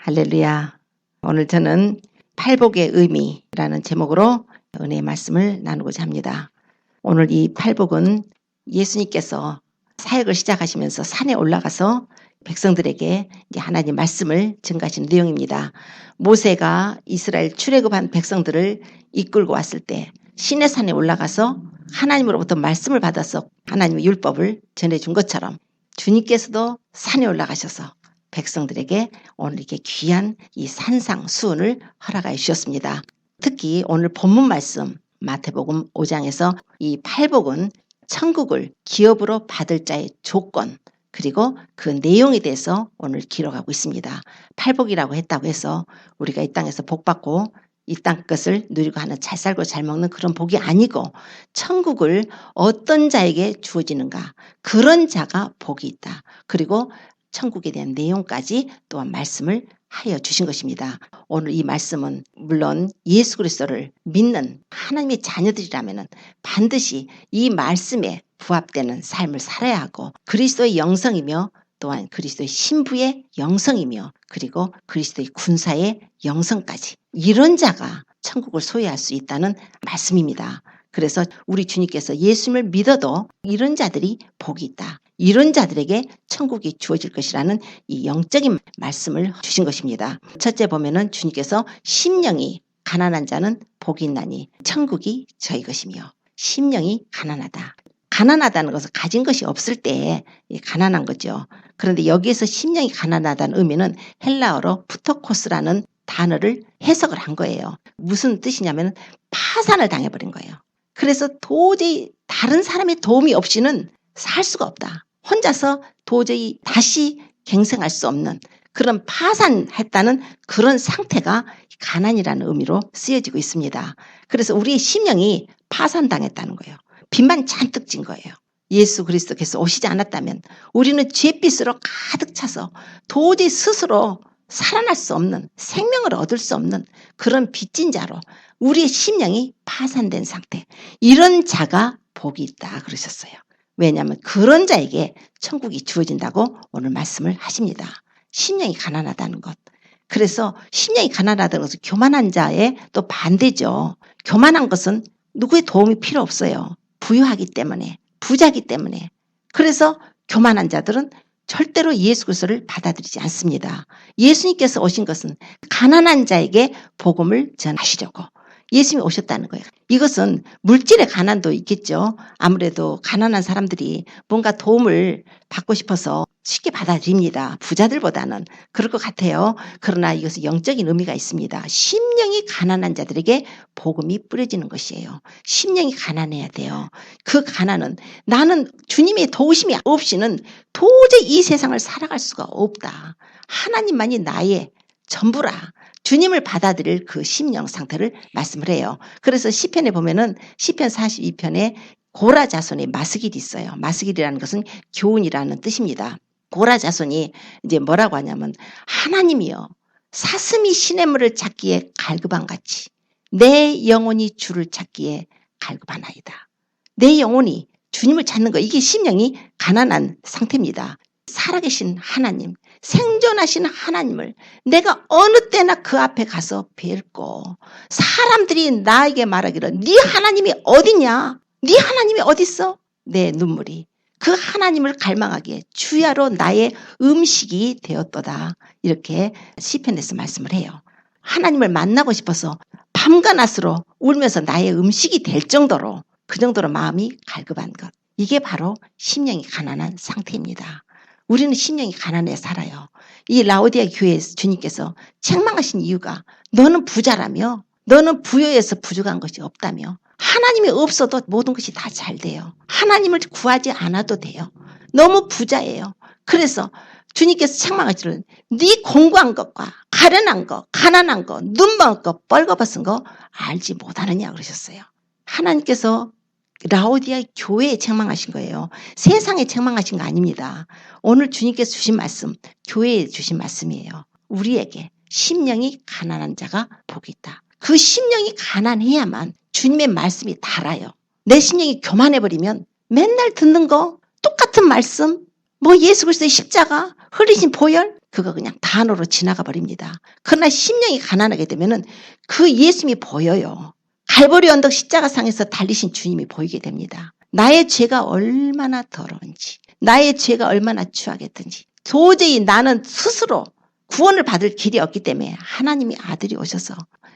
할렐루야. 오늘 저는 팔복의 의미라는 제목으로 은혜의 말씀을 나누고자 합니다. 오늘 이 팔복은 예수님께서 사역을 시작하시면서 산에 올라가서 백성들에게 하나님 말씀을 증가하신 내용입니다. 모세가 이스라엘 출애굽한 백성들을 이끌고 왔을 때 시내산에 올라가서 하나님으로부터 말씀을 받아서 하나님의 율법을 전해준 것처럼 주님께서도 산에 올라가셔서 백성들에게 오늘 이렇게 귀한 이 산상수훈을 허락하여 주셨습니다. 특히 오늘 본문 말씀 마태복음 5장에서 이 팔복은 천국을 기업으로 받을 자의 조건 그리고 그 내용에 대해서 오늘 기록하고 있습니다. 팔복이라고 했다고 해서 우리가 이 땅에서 복받고 이 땅 것을 누리고 하는 잘 살고 잘 먹는 그런 복이 아니고 천국을 어떤 자에게 주어지는가 그런 자가 복이 있다. 그리고 천국에 대한 내용까지 또한 말씀을 하여 주신 것입니다. 오늘 이 말씀은 물론 예수 그리스도를 믿는 하나님의 자녀들이라면 반드시 이 말씀에 부합되는 삶을 살아야 하고 그리스도의 영성이며 또한 그리스도의 신부의 영성이며 그리고 그리스도의 군사의 영성까지 이런 자가 천국을 소유할 수 있다는 말씀입니다. 그래서 우리 주님께서 예수님을 믿어도 이런 자들이 복이 있다. 이런 자들에게 천국이 주어질 것이라는 이 영적인 말씀을 주신 것입니다. 첫째 보면은 주님께서 심령이 가난한 자는 복이 있나니 천국이 저희 것이며 심령이 가난하다. 가난하다는 것은 가진 것이 없을 때 가난한 거죠. 그런데 여기에서 심령이 가난하다는 의미는 헬라어로 푸토코스라는 단어를 해석을 한 거예요. 무슨 뜻이냐면 파산을 당해버린 거예요. 그래서 도저히 다른 사람의 도움이 없이는 살 수가 없다. 혼자서 도저히 다시 갱생할 수 없는 그런 파산했다는 그런 상태가 가난이라는 의미로 쓰여지고 있습니다. 그래서 우리의 심령이 파산당했다는 거예요. 빚만 잔뜩 진 거예요. 예수 그리스도께서 오시지 않았다면 우리는 죄빚으로 가득 차서 도저히 스스로 살아날 수 없는 생명을 얻을 수 없는 그런 빚진 자로 우리의 심령이 파산된 상태 이런 자가 복이 있다 그러셨어요. 왜냐하면 그런 자에게 천국이 주어진다고 오늘 말씀을 하십니다. 심령이 가난하다는 것. 그래서 심령이 가난하다는 것은 교만한 자의 또 반대죠. 교만한 것은 누구의 도움이 필요 없어요. 부유하기 때문에 부자기 때문에. 그래서 교만한 자들은 절대로 예수 그리스도를 받아들이지 않습니다. 예수님께서 오신 것은 가난한 자에게 복음을 전하시려고 예수님이 오셨다는 거예요. 이것은 물질의 가난도 있겠죠. 아무래도 가난한 사람들이 뭔가 도움을 받고 싶어서 쉽게 받아들입니다. 부자들보다는 그럴 것 같아요. 그러나 이것은 영적인 의미가 있습니다. 심령이 가난한 자들에게 복음이 뿌려지는 것이에요. 심령이 가난해야 돼요. 그 가난은 나는 주님의 도우심이 없이는 도저히 이 세상을 살아갈 수가 없다. 하나님만이 나의 전부라. 주님을 받아들일 그 심령 상태를 말씀을 해요. 그래서 시편에 보면은 시편 42편에 고라 자손의 마스길이 있어요. 마스길이라는 것은 교훈이라는 뜻입니다. 고라 자손이 이제 뭐라고 하냐면 하나님이여 사슴이 시냇물을 찾기에 갈급한같이 내 영혼이 주를 찾기에 갈급하나이다. 내 영혼이 주님을 찾는 거 이게 심령이 가난한 상태입니다. 살아계신 하나님 생존하신 하나님을 내가 어느 때나 그 앞에 가서 뵙고 사람들이 나에게 말하기를 네 하나님이 어디냐? 네 하나님이 어딨어? 내 눈물이 그 하나님을 갈망하기에 주야로 나의 음식이 되었도다. 이렇게 시편에서 말씀을 해요. 하나님을 만나고 싶어서 밤과 낮으로 울면서 나의 음식이 될 정도로 그 정도로 마음이 갈급한 것. 이게 바로 심령이 가난한 상태입니다. 우리는 심령이 가난해 살아요. 이 라오디아 교회에서 주님께서 책망하신 이유가 너는 부자라며 너는 부여해서 부족한 것이 없다며 하나님이 없어도 모든 것이 다 잘 돼요. 하나님을 구하지 않아도 돼요. 너무 부자예요. 그래서 주님께서 책망하시는 네 공부한 것과 가련한 것, 가난한 것, 눈먼 것, 뻘거벗은 거 알지 못하느냐 그러셨어요. 하나님께서 라오디아 교회에 책망하신 거예요. 세상에 책망하신 거 아닙니다. 오늘 주님께서 주신 말씀, 교회에 주신 말씀이에요. 우리에게 심령이 가난한 자가 복이 있다. 그 심령이 가난해야만 주님의 말씀이 달아요. 내 심령이 교만해버리면 맨날 듣는 거 똑같은 말씀 뭐 예수 그리스도의 십자가, 흘리신 보혈, 그거 그냥 단어로 지나가 버립니다. 그러나 심령이 가난하게 되면은 그 예수님이 보여요. 갈보리 언덕 십자가상에서 달리신 주님이 보이게 됩니다. 나의 죄가 얼마나 더러운지, 나의 죄가 얼마나 추하겠든지, 도저히 나는 스스로 구원을 받을 길이 없기 때문에 하나님이 아들이 오셔서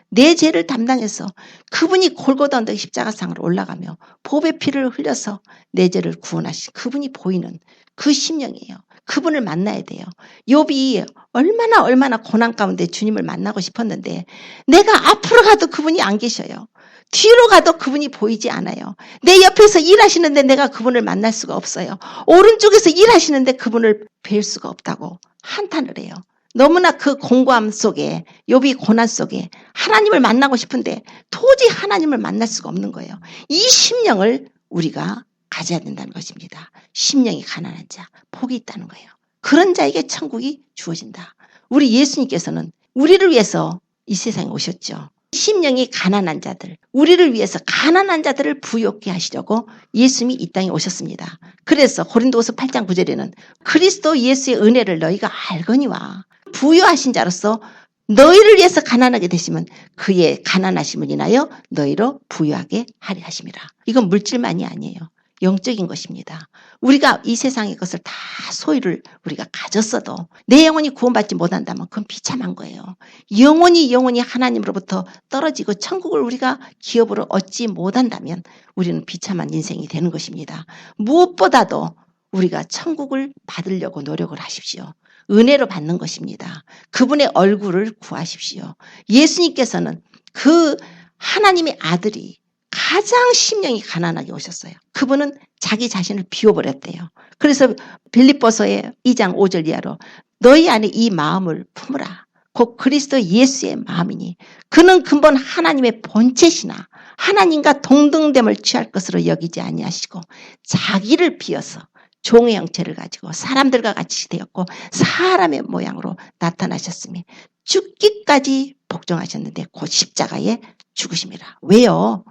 내 죄를 담당해서 그분이 골고다 언덕 십자가상으로 올라가며 보배 피를 흘려서 내 죄를 구원하신 그분이 보이는 그 심령이에요. 그분을 만나야 돼요. 욥이 얼마나 고난 가운데 주님을 만나고 싶었는데 내가 앞으로 가도 그분이 안 계셔요. 뒤로 가도 그분이 보이지 않아요. 내 옆에서 일하시는데 내가 그분을 만날 수가 없어요. 오른쪽에서 일하시는데 그분을 뵐 수가 없다고 한탄을 해요. 너무나 그 공고함 속에, 욥이 고난 속에 하나님을 만나고 싶은데 도저히 하나님을 만날 수가 없는 거예요. 이 심령을 우리가 가져야 된다는 것입니다. 심령이 가난한 자, 복이 있다는 거예요. 그런 자에게 천국이 주어진다. 우리 예수님께서는 우리를 위해서 이 세상에 오셨죠. 심령이 가난한 자들, 우리를 위해서 가난한 자들을 부욕케 하시려고 예수님이 이 땅에 오셨습니다. 그래서 고린도후서 8장 9절에는 그리스도 예수의 은혜를 너희가 알거니와 부요하신 자로서 너희를 위해서 가난하게 되시면 그의 가난하심을 인하여 너희로 부요하게 하리 하심이라. 이건 물질만이 아니에요. 영적인 것입니다. 우리가 이 세상의 것을 다 소유를 우리가 가졌어도 내 영혼이 구원받지 못한다면 그건 비참한 거예요. 영혼이 하나님으로부터 떨어지고 천국을 우리가 기업으로 얻지 못한다면 우리는 비참한 인생이 되는 것입니다. 무엇보다도 우리가 천국을 받으려고 노력을 하십시오. 은혜로 받는 것입니다. 그분의 얼굴을 구하십시오. 예수님께서는 그 하나님의 아들이 가장 심령이 가난하게 오셨어요. 그분은 자기 자신을 비워버렸대요. 그래서 빌립보서의 2장 5절 이하로 너희 안에 이 마음을 품으라. 곧 그리스도 예수의 마음이니 그는 근본 하나님의 본체시나 하나님과 동등됨을 취할 것으로 여기지 아니하시고 자기를 비워서 종의 형체를 가지고 사람들과 같이 되었고 사람의 모양으로 나타나셨으니 죽기까지 복종하셨는데 곧 십자가에 죽으심이라. 왜요?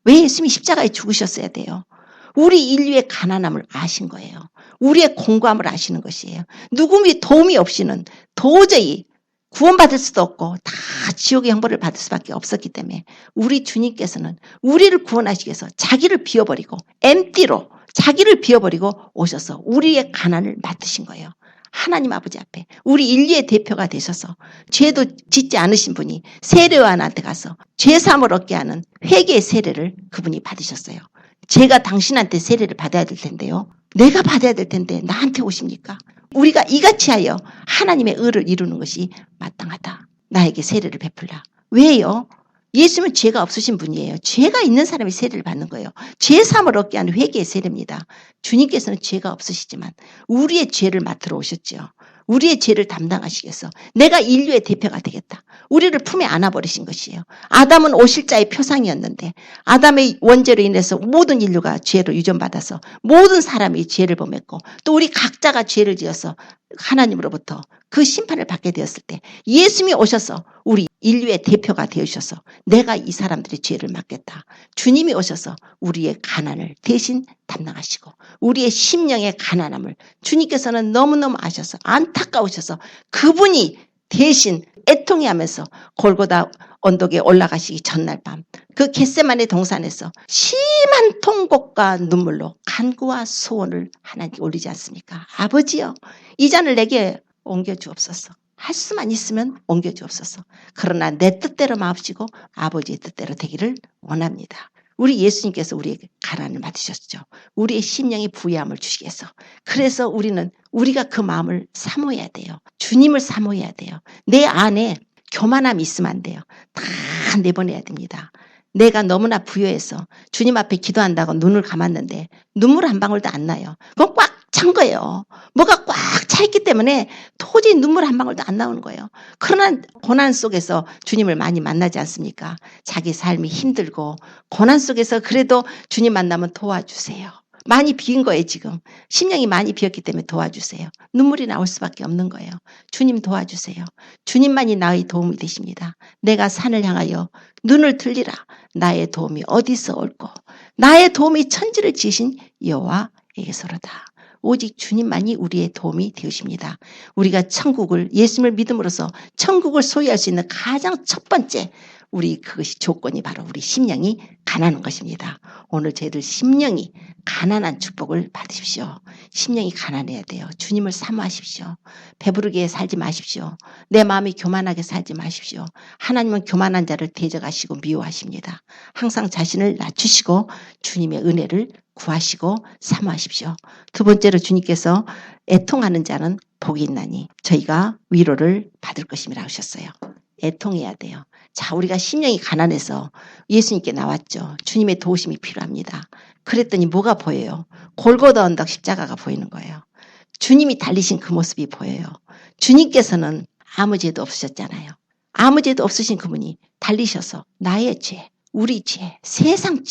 왜 예수님이 십자가에 죽으셨어야 돼요? 우리 인류의 가난함을 아신 거예요. 우리의 공고함을 아시는 것이에요. 누구의 도움이 없이는 도저히 구원받을 수도 없고 다 지옥의 형벌을 받을 수밖에 없었기 때문에 우리 주님께서는 우리를 구원하시기 위해서 자기를 비워버리고 empty로 자기를 비워버리고 오셔서 우리의 가난을 맡으신 거예요. 하나님 아버지 앞에 우리 인류의 대표가 되셔서 죄도 짓지 않으신 분이 세례요한한테 가서 죄사함을 얻게 하는 회개의 세례를 그분이 받으셨어요. 제가 당신한테 세례를 받아야 될 텐데요. 내가 받아야 될 텐데 나한테 오십니까? 우리가 이같이 하여 하나님의 의를 이루는 것이 마땅하다. 나에게 세례를 베풀라. 왜요? 예수님은 죄가 없으신 분이에요. 죄가 있는 사람이 세례를 받는 거예요. 죄사함을 얻게 하는 회개의 세례입니다. 주님께서는 죄가 없으시지만 우리의 죄를 맡으러 오셨죠. 우리의 죄를 담당하시기 위해서 내가 인류의 대표가 되겠다. 우리를 품에 안아버리신 것이에요. 아담은 오실자의 표상이었는데 아담의 원죄로 인해서 모든 인류가 죄로 유전받아서 모든 사람이 죄를 범했고 또 우리 각자가 죄를 지어서 하나님으로부터 그 심판을 받게 되었을 때 예수님이 오셔서 우리 인류의 대표가 되어주셔서 내가 이 사람들의 죄를 맡겠다. 주님이 오셔서 우리의 가난을 대신 담당하시고 우리의 심령의 가난함을 주님께서는 너무너무 아셔서 안타까우셔서 그분이 대신 애통해하면서 골고다 언덕에 올라가시기 전날 밤 그 겟세마네 동산에서 심한 통곡과 눈물로 간구와 소원을 하나님께 올리지 않습니까? 아버지여 이 잔을 내게 옮겨주옵소서. 할 수만 있으면 옮겨주옵소서. 그러나 내 뜻대로 마옵시고 아버지의 뜻대로 되기를 원합니다. 우리 예수님께서 우리에게 가난을 맡으셨죠. 우리의 심령이 부유함을 주시기 위해서. 그래서 우리가 그 마음을 사모해야 돼요. 주님을 사모해야 돼요. 내 안에 교만함이 있으면 안 돼요. 다 내보내야 됩니다. 내가 너무나 부유해서 주님 앞에 기도한다고 눈을 감았는데 눈물 한 방울도 안 나요. 그건 꽉 찬 거예요. 뭐가 꽉 차 있기 때문에 도저히 눈물 한 방울도 안 나오는 거예요. 그러나 고난 속에서 주님을 많이 만나지 않습니까? 자기 삶이 힘들고 고난 속에서 그래도 주님 만나면 도와주세요. 많이 비인 거예요 지금. 심령이 많이 비었기 때문에 도와주세요. 눈물이 나올 수밖에 없는 거예요. 주님 도와주세요. 주님만이 나의 도움이 되십니다. 내가 산을 향하여 눈을 들리라. 나의 도움이 어디서 올꼬. 나의 도움이 천지를 지으신 여호와에게서로다. 오직 주님만이 우리의 도움이 되십니다. 우리가 천국을 예수님을 믿음으로써 천국을 소유할 수 있는 가장 첫 번째 우리 그것이 조건이 바로 우리 심령이 가난한 것입니다. 오늘 저희들 심령이 가난한 축복을 받으십시오. 심령이 가난해야 돼요. 주님을 사모하십시오. 배부르게 살지 마십시오. 내 마음이 교만하게 살지 마십시오. 하나님은 교만한 자를 대적하시고 미워하십니다. 항상 자신을 낮추시고 주님의 은혜를 구하시고 사모하십시오. 두 번째로 주님께서 애통하는 자는 복이 있나니 저희가 위로를 받을 것임이라 하셨어요. 애통해야 돼요. 자, 우리가 심령이 가난해서 예수님께 나왔죠. 주님의 도우심이 필요합니다. 그랬더니 뭐가 보여요? 골고다 언덕 십자가가 보이는 거예요. 주님이 달리신 그 모습이 보여요. 주님께서는 아무 죄도 없으셨잖아요. 아무 죄도 없으신 그분이 달리셔서 나의 죄, 우리 죄, 세상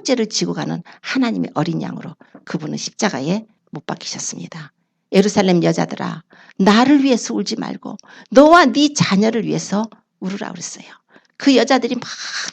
죄를 지고 가는 하나님의 어린 양으로 그분은 십자가에 못 박히셨습니다. 예루살렘 여자들아, 나를 위해서 울지 말고 너와 네 자녀를 위해서 울으라 그랬어요. 그 여자들이 막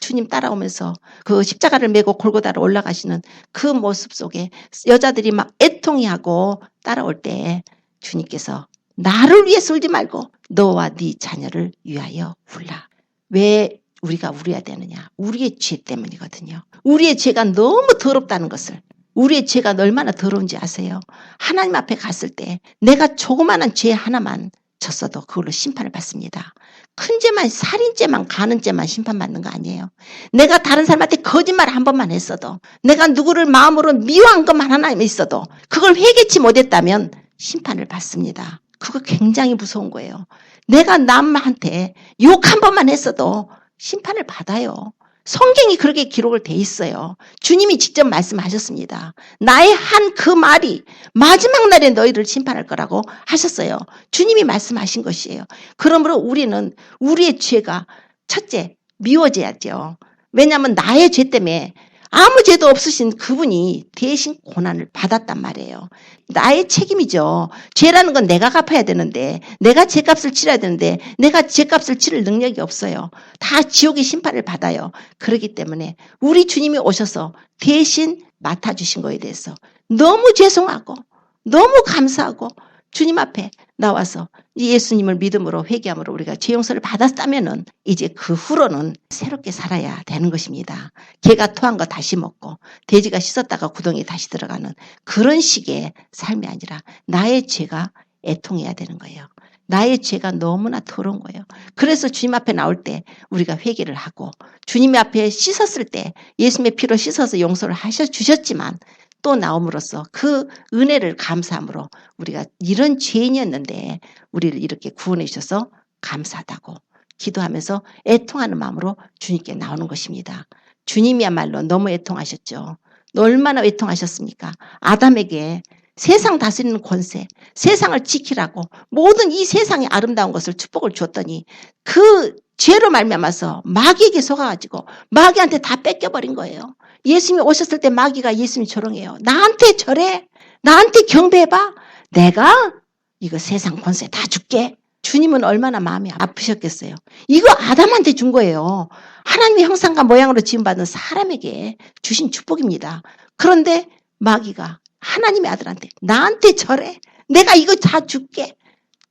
주님 따라오면서 그 십자가를 메고 골고다로 올라가시는 그 모습 속에 여자들이 막 애통해하고 따라올 때 주님께서 나를 위해서 울지 말고 너와 네 자녀를 위하여 울라. 왜 우리가 울어야 되느냐? 우리의 죄 때문이거든요. 우리의 죄가 너무 더럽다는 것을, 우리의 죄가 얼마나 더러운지 아세요? 하나님 앞에 갔을 때 내가 조그마한 죄 하나만 졌어도 그걸로 심판을 받습니다. 큰 죄만, 살인죄만, 간음죄만 심판받는 거 아니에요. 내가 다른 사람한테 거짓말 한 번만 했어도, 내가 누구를 마음으로 미워한 것만 하나 있어도 그걸 회개치 못했다면 심판을 받습니다. 그거 굉장히 무서운 거예요. 내가 남한테 욕 한 번만 했어도 심판을 받아요. 성경이 그렇게 기록을 돼 있어요. 주님이 직접 말씀하셨습니다. 나의 한 그 말이 마지막 날에 너희를 심판할 거라고 하셨어요. 주님이 말씀하신 것이에요. 그러므로 우리는 우리의 죄가 첫째 미워져야죠. 왜냐하면 나의 죄 때문에 아무 죄도 없으신 그분이 대신 고난을 받았단 말이에요. 나의 책임이죠. 죄라는 건 내가 갚아야 되는데, 내가 죄값을 치러야 되는데 내가 죄값을 치를 능력이 없어요. 다 지옥의 심판을 받아요. 그렇기 때문에 우리 주님이 오셔서 대신 맡아주신 거에 대해서 너무 죄송하고 너무 감사하고 주님 앞에 나와서 예수님을 믿음으로 회개함으로 우리가 죄 용서를 받았다면은 이제 그 후로는 새롭게 살아야 되는 것입니다. 개가 토한 거 다시 먹고 돼지가 씻었다가 구덩이에 다시 들어가는 그런 식의 삶이 아니라 나의 죄가 애통해야 되는 거예요. 나의 죄가 너무나 더러운 거예요. 그래서 주님 앞에 나올 때 우리가 회개를 하고 주님 앞에 씻었을 때 예수님의 피로 씻어서 용서를 주셨지만 또 나옴으로써 그 은혜를 감사함으로 우리가 이런 죄인이었는데 우리를 이렇게 구원해 주셔서 감사하다고 기도하면서 애통하는 마음으로 주님께 나오는 것입니다. 주님이야말로 너무 애통하셨죠. 얼마나 애통하셨습니까? 아담에게 세상 다스리는 권세, 세상을 지키라고 모든 이 세상의 아름다운 것을 축복을 줬더니 그 죄로 말미암아서 마귀에게 속아가지고 마귀한테 다 뺏겨버린 거예요. 예수님이 오셨을 때 마귀가 예수님 조롱해요. 나한테 절해? 나한테 경배해봐? 내가 이거 세상 권세 다 줄게. 주님은 얼마나 마음이 아프셨겠어요. 이거 아담한테 준 거예요. 하나님의 형상과 모양으로 지음받은 사람에게 주신 축복입니다. 그런데 마귀가 하나님의 아들한테 나한테 절해? 내가 이거 다 줄게.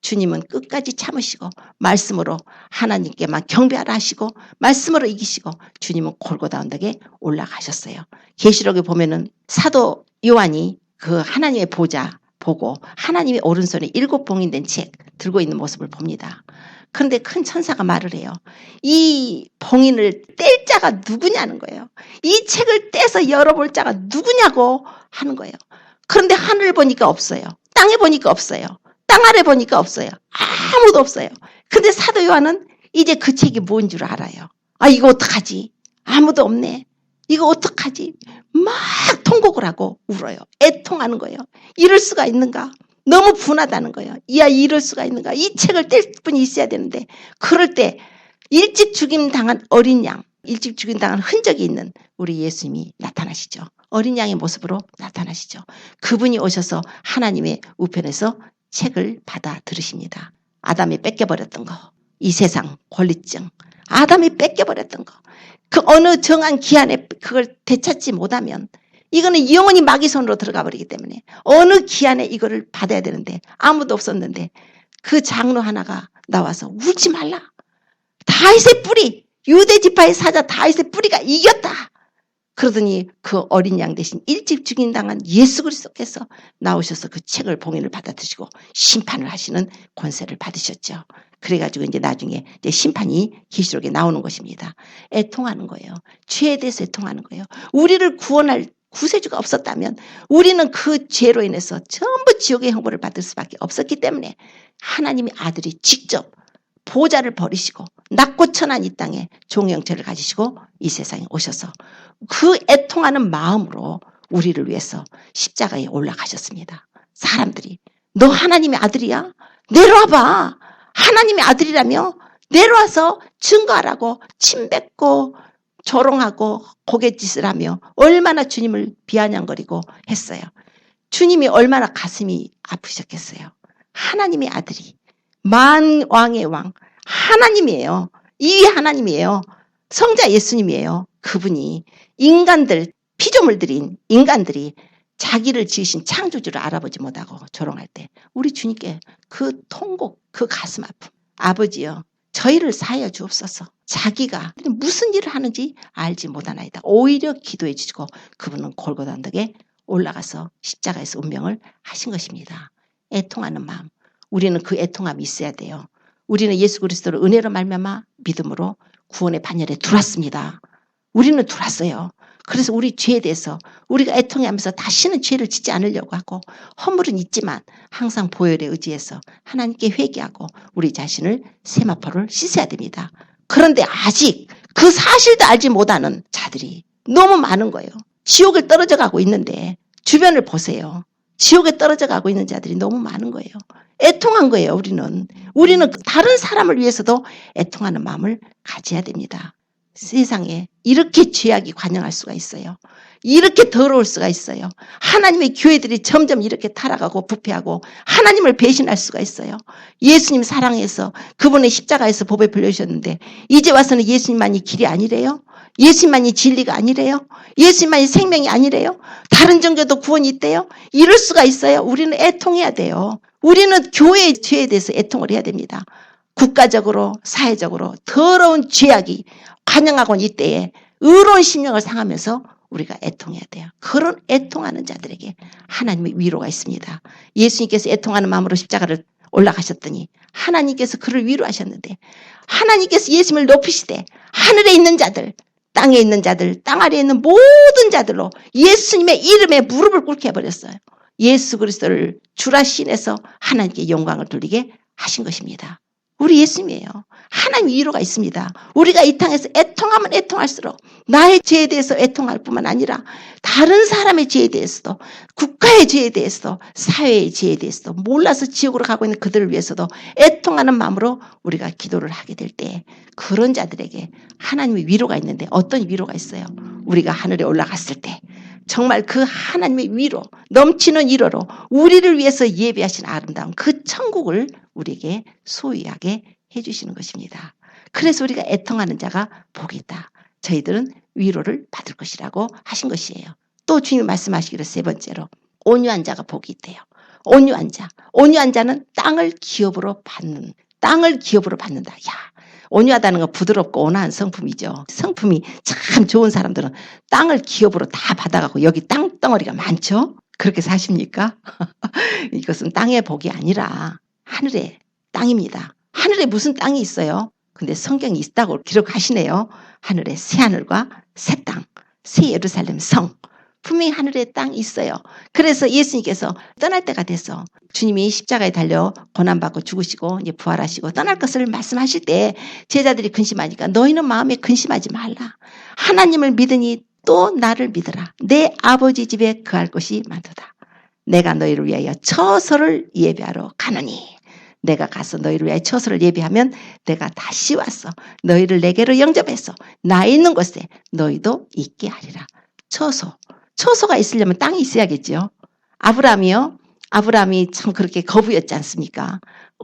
주님은 끝까지 참으시고 말씀으로 하나님께만 경배하라 하시고 말씀으로 이기시고 주님은 골고다 언덕에 올라가셨어요. 계시록에 보면은 사도 요한이 그 하나님의 보좌 보고 하나님의 오른손에 7봉인 된 책 들고 있는 모습을 봅니다. 그런데 큰 천사가 말을 해요. 이 봉인을 뗄 자가 누구냐는 거예요. 이 책을 떼서 열어볼 자가 누구냐고 하는 거예요. 그런데 하늘 보니까 없어요. 땅에 보니까 없어요. 땅 아래 보니까 없어요. 아무도 없어요. 근데 사도 요한은 이제 그 책이 뭔 줄 알아요. 아, 이거 어떡하지? 아무도 없네. 이거 어떡하지? 막 통곡을 하고 울어요. 애통하는 거예요. 이럴 수가 있는가? 너무 분하다는 거예요. 이야, 이럴 수가 있는가? 이 책을 뗄 분이 있어야 되는데. 그럴 때 일찍 죽임 당한 어린 양, 일찍 죽임 당한 흔적이 있는 우리 예수님이 나타나시죠. 어린 양의 모습으로 나타나시죠. 그분이 오셔서 하나님의 우편에서 책을 받아 들으십니다. 아담이 뺏겨버렸던 거, 이 세상 권리증, 아담이 뺏겨버렸던 거, 그 어느 정한 기한에 그걸 되찾지 못하면 이거는 영원히 마귀 손으로 들어가 버리기 때문에 어느 기한에 이거를 받아야 되는데 아무도 없었는데 그 장로 하나가 나와서 울지 말라. 다윗의 뿌리, 유대 지파의 사자 다윗의 뿌리가 이겼다. 그러더니 그 어린 양 대신 일찍 죽임당한 예수 그리스도께서 나오셔서 그 책을 봉인을 받아 드시고 심판을 하시는 권세를 받으셨죠. 그래가지고 이제 나중에 이제 심판이 계시록에 나오는 것입니다. 애통하는 거예요. 죄에 대해서 애통하는 거예요. 우리를 구원할 구세주가 없었다면 우리는 그 죄로 인해서 전부 지옥의 형벌을 받을 수밖에 없었기 때문에 하나님의 아들이 직접 보좌를 버리시고 낮고 천한 이 땅에 종의 형체를 가지시고 이 세상에 오셔서 그 애통하는 마음으로 우리를 위해서 십자가에 올라가셨습니다. 사람들이 너 하나님의 아들이야? 내려와봐. 하나님의 아들이라며 내려와서 증거하라고 침 뱉고 조롱하고 고갯짓을 하며 얼마나 주님을 비아냥거리고 했어요. 주님이 얼마나 가슴이 아프셨겠어요. 하나님의 아들이 만왕의 왕 하나님이에요. 이 하나님이에요. 성자 예수님이에요. 그분이 인간들 피조물 들인 인간들이 자기를 지으신 창조주를 알아보지 못하고 조롱할 때 우리 주님께 그 통곡 그 가슴 아픔 아버지여 저희를 사하여 주옵소서. 자기가 무슨 일을 하는지 알지 못하나이다. 오히려 기도해 주시고 그분은 골고다 언덕에 올라가서 십자가에서 운명을 하신 것입니다. 애통하는 마음 우리는 그 애통함이 있어야 돼요. 우리는 예수 그리스도를 은혜로 말미암아 믿음으로 구원의 반열에 들어왔습니다. 우리는 들어왔어요. 그래서 우리 죄에 대해서 우리가 애통하면서 다시는 죄를 짓지 않으려고 하고 허물은 있지만 항상 보혈에 의지해서 하나님께 회개하고 우리 자신을 세마포를 씻어야 됩니다. 그런데 아직 그 사실도 알지 못하는 자들이 너무 많은 거예요. 지옥을 떨어져 가고 있는데 주변을 보세요. 지옥에 떨어져 가고 있는 자들이 너무 많은 거예요. 애통한 거예요. 우리는 다른 사람을 위해서도 애통하는 마음을 가져야 됩니다. 세상에 이렇게 죄악이 관영할 수가 있어요. 이렇게 더러울 수가 있어요. 하나님의 교회들이 점점 이렇게 타락하고 부패하고 하나님을 배신할 수가 있어요. 예수님 사랑해서 그분의 십자가에서 법에 불려주셨는데 이제 와서는 예수님만이 길이 아니래요? 예수님만이 진리가 아니래요? 예수님만이 생명이 아니래요? 다른 종교도 구원이 있대요? 이럴 수가 있어요. 우리는 애통해야 돼요. 우리는 교회의 죄에 대해서 애통을 해야 됩니다. 국가적으로 사회적으로 더러운 죄악이 관영하고는 이때에 의로운 심령을 상하면서 우리가 애통해야 돼요. 그런 애통하는 자들에게 하나님의 위로가 있습니다. 예수님께서 애통하는 마음으로 십자가를 올라가셨더니 하나님께서 그를 위로하셨는데 하나님께서 예수님을 높이시되 하늘에 있는 자들 땅에 있는 자들 땅 아래에 있는 모든 자들로 예수님의 이름에 무릎을 꿇게 해버렸어요. 예수 그리스도를 주라 신해서 하나님께 영광을 돌리게 하신 것입니다. 우리 예수님이에요. 하나님 위로가 있습니다. 우리가 이 땅에서 애통하면 애통할수록 나의 죄에 대해서 애통할 뿐만 아니라 다른 사람의 죄에 대해서도 국가의 죄에 대해서도 사회의 죄에 대해서도 몰라서 지옥으로 가고 있는 그들을 위해서도 애통하는 마음으로 우리가 기도를 하게 될 때 그런 자들에게 하나님의 위로가 있는데 어떤 위로가 있어요? 우리가 하늘에 올라갔을 때 정말 그 하나님의 위로 넘치는 위로로 우리를 위해서 예비하신 아름다운 그 천국을 우리에게 소유하게 해주시는 것입니다. 그래서 우리가 애통하는 자가 복이 있다. 저희들은 위로를 받을 것이라고 하신 것이에요. 또 주님 말씀하시기를 세 번째로 온유한 자가 복이 있대요. 온유한 자는 땅을 기업으로 받는다. 야, 온유하다는 건 부드럽고 온화한 성품이죠. 성품이 참 좋은 사람들은 땅을 기업으로 다 받아가고 여기 땅덩어리가 많죠. 그렇게 사십니까? 이것은 땅의 복이 아니라 하늘의 땅입니다. 하늘에 무슨 땅이 있어요? 근데 성경이 있다고 기록하시네요. 하늘에 새 하늘과 새 땅, 새 예루살렘 성. 분명히 하늘에 땅이 있어요. 그래서 예수님께서 떠날 때가 돼서 주님이 십자가에 달려 고난받고 죽으시고 이제 부활하시고 떠날 것을 말씀하실 때 제자들이 근심하니까 너희는 마음에 근심하지 말라. 하나님을 믿으니 또 나를 믿으라. 내 아버지 집에 거할 곳이 많도다. 내가 너희를 위하여 처소를 예비하러 가노니 내가 가서 너희를 위하여 처소를 예비하면 내가 다시 와서 너희를 내게로 영접해서 나 있는 곳에 너희도 있게 하리라. 처소가 있으려면 땅이 있어야겠죠. 아브라함이 참 그렇게 거부였지 않습니까?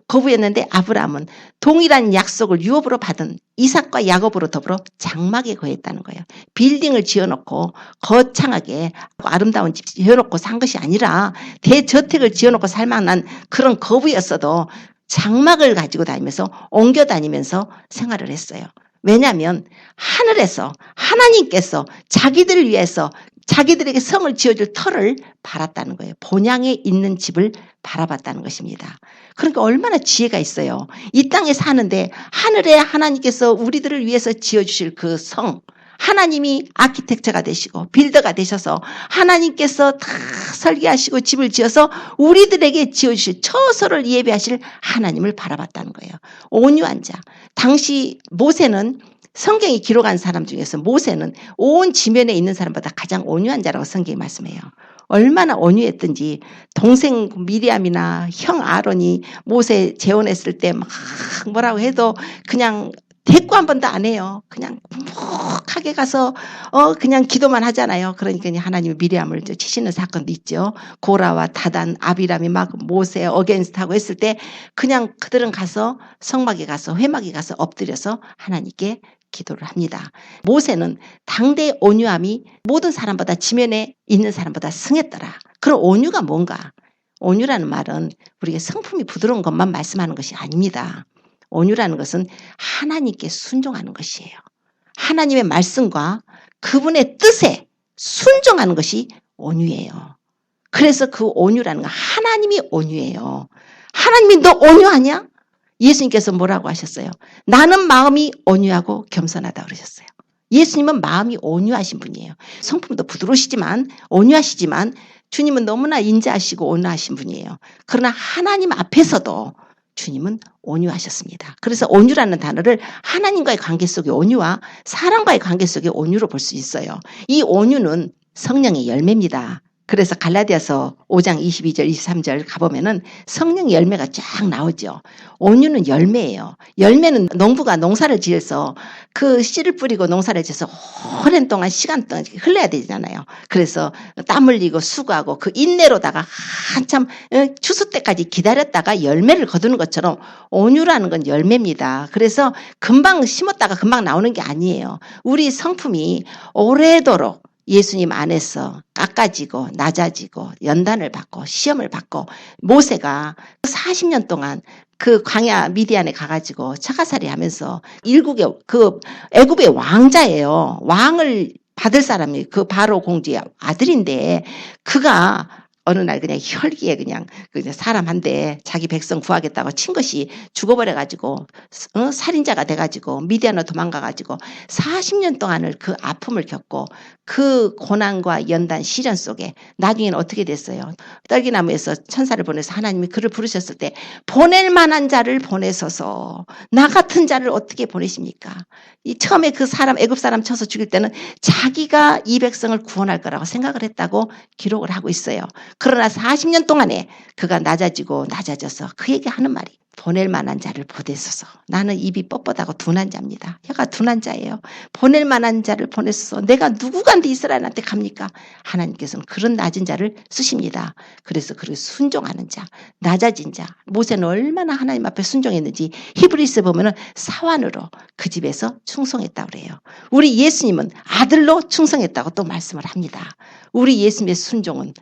거부했는데 아브라함은 동일한 약속을 유업으로 받은 이삭과 야곱으로 더불어 장막에 거했다는 거예요. 빌딩을 지어놓고 거창하게 아름다운 집 지어놓고 산 것이 아니라 대저택을 지어놓고 살만한 그런 거부였어도 장막을 가지고 다니면서 옮겨 다니면서 생활을 했어요. 왜냐하면 하늘에서 하나님께서 자기들을 위해서 자기들에게 성을 지어줄 터를 바랐다는 거예요. 본향에 있는 집을 바라봤다는 것입니다. 그러니까 얼마나 지혜가 있어요. 이 땅에 사는데 하늘에 하나님께서 우리들을 위해서 지어주실 그 성, 하나님이 아키텍처가 되시고 빌더가 되셔서 하나님께서 다 설계하시고 집을 지어서 우리들에게 지어주실 처소를 예배하실 하나님을 바라봤다는 거예요. 온유한 자. 당시 모세는 성경이 기록한 사람 중에서 모세는 온 지면에 있는 사람보다 가장 온유한 자라고 성경이 말씀해요. 얼마나 온유했든지 동생 미리암이나 형 아론이 모세 재혼했을 때 막 뭐라고 해도 그냥 대꾸 한 번도 안 해요. 그냥 묵묵하게 가서 그냥 기도만 하잖아요. 그러니까 하나님이 미리암을 치시는 사건도 있죠. 고라와 다단, 아비람이 막 모세 어게인스트하고 했을 때 그냥 그들은 가서 성막에 가서 회막에 가서 엎드려서 하나님께 기도를 합니다. 모세는 당대의 온유함이 모든 사람보다 지면에 있는 사람보다 승했더라. 그럼 온유가 뭔가? 온유라는 말은 우리가 성품이 부드러운 것만 말씀하는 것이 아닙니다. 온유라는 것은 하나님께 순종하는 것이에요. 하나님의 말씀과 그분의 뜻에 순종하는 것이 온유예요. 그래서 그 온유라는 건 하나님이 온유예요. 하나님이 너 온유하냐? 예수님께서 뭐라고 하셨어요? 나는 마음이 온유하고 겸손하다 그러셨어요. 예수님은 마음이 온유하신 분이에요. 성품도 부드러우시지만 온유하시지만 주님은 너무나 인자하시고 온유하신 분이에요. 그러나 하나님 앞에서도 주님은 온유하셨습니다. 그래서 온유라는 단어를 하나님과의 관계 속의 온유와 사람과의 관계 속의 온유로 볼 수 있어요. 이 온유는 성령의 열매입니다. 그래서 갈라디아서 5장 22절 23절 가보면은 성령의 열매가 쫙 나오죠. 온유는 열매예요. 열매는 농부가 농사를 지어서 그 씨를 뿌리고 농사를 지어서 오랜 동안 시간 동안 흘러야 되잖아요. 그래서 땀 흘리고 수고하고 그 인내로다가 한참 추수 때까지 기다렸다가 열매를 거두는 것처럼 온유라는 건 열매입니다. 그래서 금방 심었다가 금방 나오는 게 아니에요. 우리 성품이 오래도록 예수님 안에서 깎아지고 낮아지고 연단을 받고 시험을 받고 모세가 40년 동안 그 광야 미디안에 가가지고 차가살이 하면서 일국의 그 애굽의 왕자예요. 왕을 받을 사람이 그 바로 공주의 아들인데 그가 어느 날 그냥 혈기에 그냥 사람 한 대 자기 백성 구하겠다고 친 것이 죽어버려가지고 살인자가 돼가지고 미디안으로 도망가가지고 40년 동안을 그 아픔을 겪고 그 고난과 연단 시련 속에 나중에는 어떻게 됐어요? 떨기나무에서 천사를 보내서 하나님이 그를 부르셨을 때 보낼 만한 자를 보내소서 나 같은 자를 어떻게 보내십니까? 이 처음에 그 사람 애굽 사람 쳐서 죽일 때는 자기가 이 백성을 구원할 거라고 생각을 했다고 기록을 하고 있어요. 그러나 40년 동안에 그가 낮아져서 그에게 하는 말이 보낼 만한 자를 보내소서. 나는 입이 뻣뻣하고 둔한 자입니다. 혀가 둔한 자예요. 보낼 만한 자를 보내소서. 내가 누구간데 이스라엘한테 갑니까? 하나님께서는 그런 낮은 자를 쓰십니다. 그래서 그를 순종하는 자, 낮아진 자. 모세는 얼마나 하나님 앞에 순종했는지 히브리서에 보면은 사환으로 그 집에서 충성했다고 그래요. 우리 예수님은 아들로 충성했다고 또 말씀을 합니다. 우리 예수님의 순종은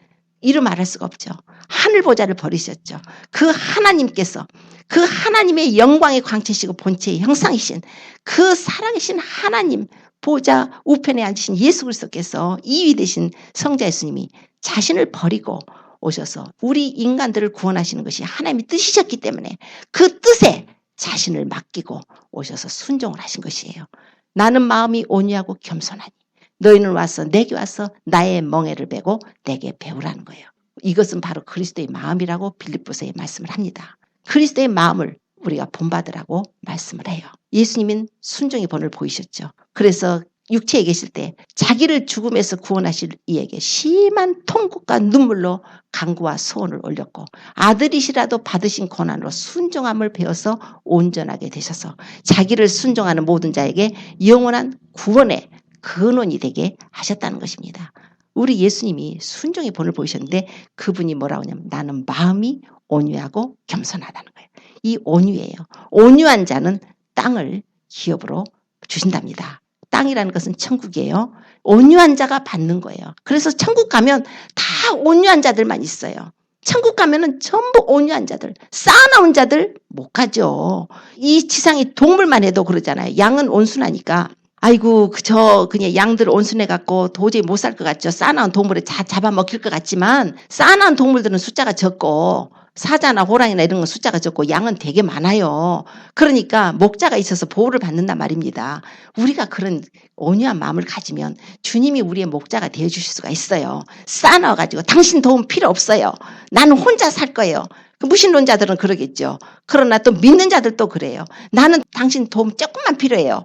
이루 말할 수가 없죠. 하늘 보좌를 버리셨죠. 그 하나님께서 그 하나님의 영광의 광채시고 본체의 형상이신 그 살아계신 하나님 보좌 우편에 앉으신 예수 그리스도께서 이위 되신 성자 예수님이 자신을 버리고 오셔서 우리 인간들을 구원하시는 것이 하나님의 뜻이셨기 때문에 그 뜻에 자신을 맡기고 오셔서 순종을 하신 것이에요. 나는 마음이 온유하고 겸손하니 너희는 와서 내게 와서 나의 멍에를 베고 내게 배우라는 거예요. 이것은 바로 그리스도의 마음이라고 빌립보서에 말씀을 합니다. 그리스도의 마음을 우리가 본받으라고 말씀을 해요. 예수님은 순종의 본을 보이셨죠. 그래서 육체에 계실 때 자기를 죽음에서 구원하실 이에게 심한 통곡과 눈물로 간구와 소원을 올렸고 아들이시라도 받으신 고난으로 순종함을 배워서 온전하게 되셔서 자기를 순종하는 모든 자에게 영원한 구원의 근원이 되게 하셨다는 것입니다. 우리 예수님이 순종의 본을 보이셨는데 그분이 뭐라고 하냐면 나는 마음이 온유하고 겸손하다는 거예요. 이 온유예요. 온유한 자는 땅을 기업으로 주신답니다. 땅이라는 것은 천국이에요. 온유한 자가 받는 거예요. 그래서 천국 가면 다 온유한 자들만 있어요. 천국 가면은 전부 온유한 자들, 쌓아놓은 자들 못 가죠. 이 지상의 동물만 해도 그러잖아요. 양은 온순하니까. 아이고, 그냥 양들 온순해갖고 도저히 못 살 것 같죠. 쌓아놓은 동물에 다 잡아먹힐 것 같지만, 쌓아놓은 동물들은 숫자가 적고, 사자나 호랑이나 이런 건 숫자가 적고, 양은 되게 많아요. 그러니까 목자가 있어서 보호를 받는단 말입니다. 우리가 그런 온유한 마음을 가지면 주님이 우리의 목자가 되어주실 수가 있어요. 쌓아놔가지고 당신 도움 필요 없어요. 나는 혼자 살 거예요. 무신론자들은 그러겠죠. 그러나 또 믿는 자들도 그래요. 나는 당신 도움 조금만 필요해요.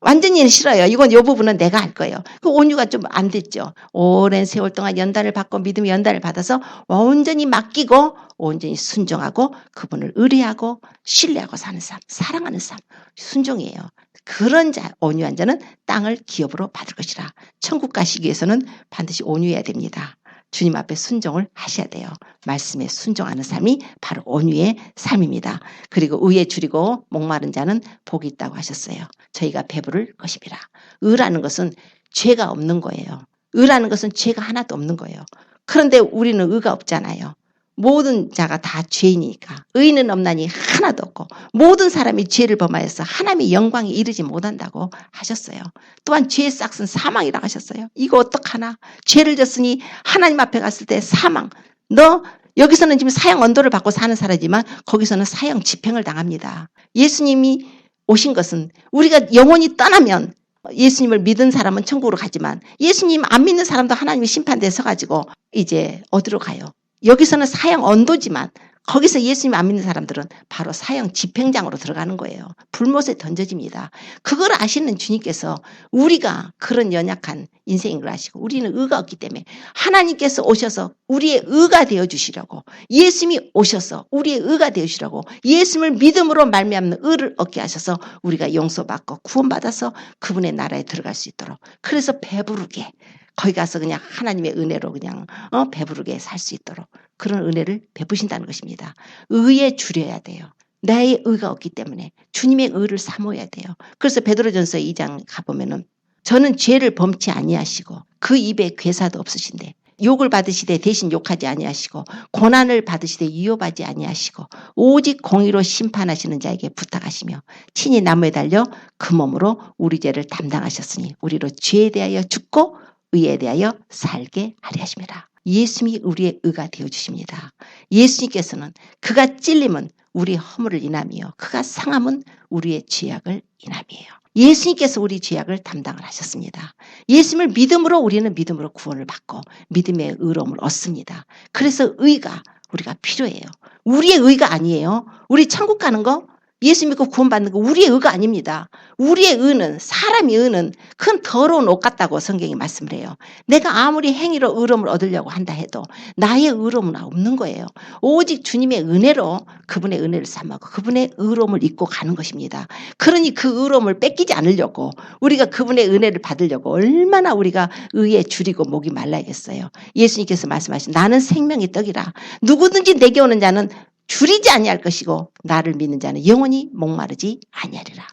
완전히 싫어요. 이건 이 부분은 내가 할 거예요. 그 온유가 좀 안 됐죠. 오랜 세월 동안 연단을 받고 믿음의 연단을 받아서 온전히 맡기고 온전히 순종하고 그분을 의뢰하고 신뢰하고 사는 삶, 사랑하는 삶, 순종이에요. 그런 자, 온유한 자는 땅을 기업으로 받을 것이라. 천국 가시기 위해서는 반드시 온유해야 됩니다. 주님 앞에 순종을 하셔야 돼요. 말씀에 순종하는 삶이 바로 온유의 삶입니다. 그리고 의에 줄이고 목마른 자는 복이 있다고 하셨어요. 저희가 배부를 것입니다. 의라는 것은 죄가 없는 거예요. 의라는 것은 죄가 하나도 없는 거예요. 그런데 우리는 의가 없잖아요. 모든 자가 다 죄인이니까 의는 없나니 하나도 없고 모든 사람이 죄를 범하여서 하나님의 영광에 이르지 못한다고 하셨어요. 또한 죄의 싹은 사망이라고 하셨어요. 이거 어떡하나? 죄를 졌으니 하나님 앞에 갔을 때 사망. 너 여기서는 지금 사형 언도를 받고 사는 사람이지만 거기서는 사형 집행을 당합니다. 예수님이 오신 것은 우리가 영원히 떠나면 예수님을 믿은 사람은 천국으로 가지만 예수님 안 믿는 사람도 하나님의 심판대에 서가지고 이제 어디로 가요? 여기서는 사형 언도지만 거기서 예수님 안 믿는 사람들은 바로 사형 집행장으로 들어가는 거예요. 불못에 던져집니다. 그걸 아시는 주님께서 우리가 그런 연약한 인생인 걸 아시고 우리는 의가 없기 때문에 하나님께서 오셔서 우리의 의가 되어주시려고 예수님이 오셔서 우리의 의가 되어주시려고 예수님을 믿음으로 말미암는 의를 얻게 하셔서 우리가 용서받고 구원받아서 그분의 나라에 들어갈 수 있도록 그래서 배부르게 거기 가서 그냥 하나님의 은혜로 그냥 배부르게 살 수 있도록 그런 은혜를 베푸신다는 것입니다. 의에 줄여야 돼요. 나의 의가 없기 때문에 주님의 의를 사모해야 돼요. 그래서 베드로전서 2장 가보면은 저는 죄를 범치 아니하시고 그 입에 괴사도 없으신데 욕을 받으시되 대신 욕하지 아니하시고 고난을 받으시되 위협하지 아니하시고 오직 공의로 심판하시는 자에게 부탁하시며 친히 나무에 달려 그 몸으로 우리 죄를 담당하셨으니 우리로 죄에 대하여 죽고 의에 대하여 살게 하려 하심이라. 예수님이 우리의 의가 되어주십니다. 예수님께서는 그가 찔림은 우리의 허물을 인함이요 그가 상함은 우리의 죄악을 인함이에요. 예수님께서 우리 죄악을 담당을 하셨습니다. 예수님을 믿음으로 우리는 믿음으로 구원을 받고 믿음의 의로움을 얻습니다. 그래서 의가 우리가 필요해요. 우리의 의가 아니에요. 우리 천국 가는 거 예수 믿고 구원받는 거 우리의 의가 아닙니다. 우리의 의는 사람의 의는 큰 더러운 옷 같다고 성경이 말씀을 해요. 내가 아무리 행위로 의로움을 얻으려고 한다 해도 나의 의로움은 없는 거예요. 오직 주님의 은혜로 그분의 은혜를 삼아고 그분의 의로움을 입고 가는 것입니다. 그러니 그 의로움을 뺏기지 않으려고 우리가 그분의 은혜를 받으려고 얼마나 우리가 의에 줄이고 목이 말라야겠어요. 예수님께서 말씀하신 나는 생명의 떡이라 누구든지 내게 오는 자는 줄이지 아니할 것이고 나를 믿는 자는 영원히 목마르지 아니하리라.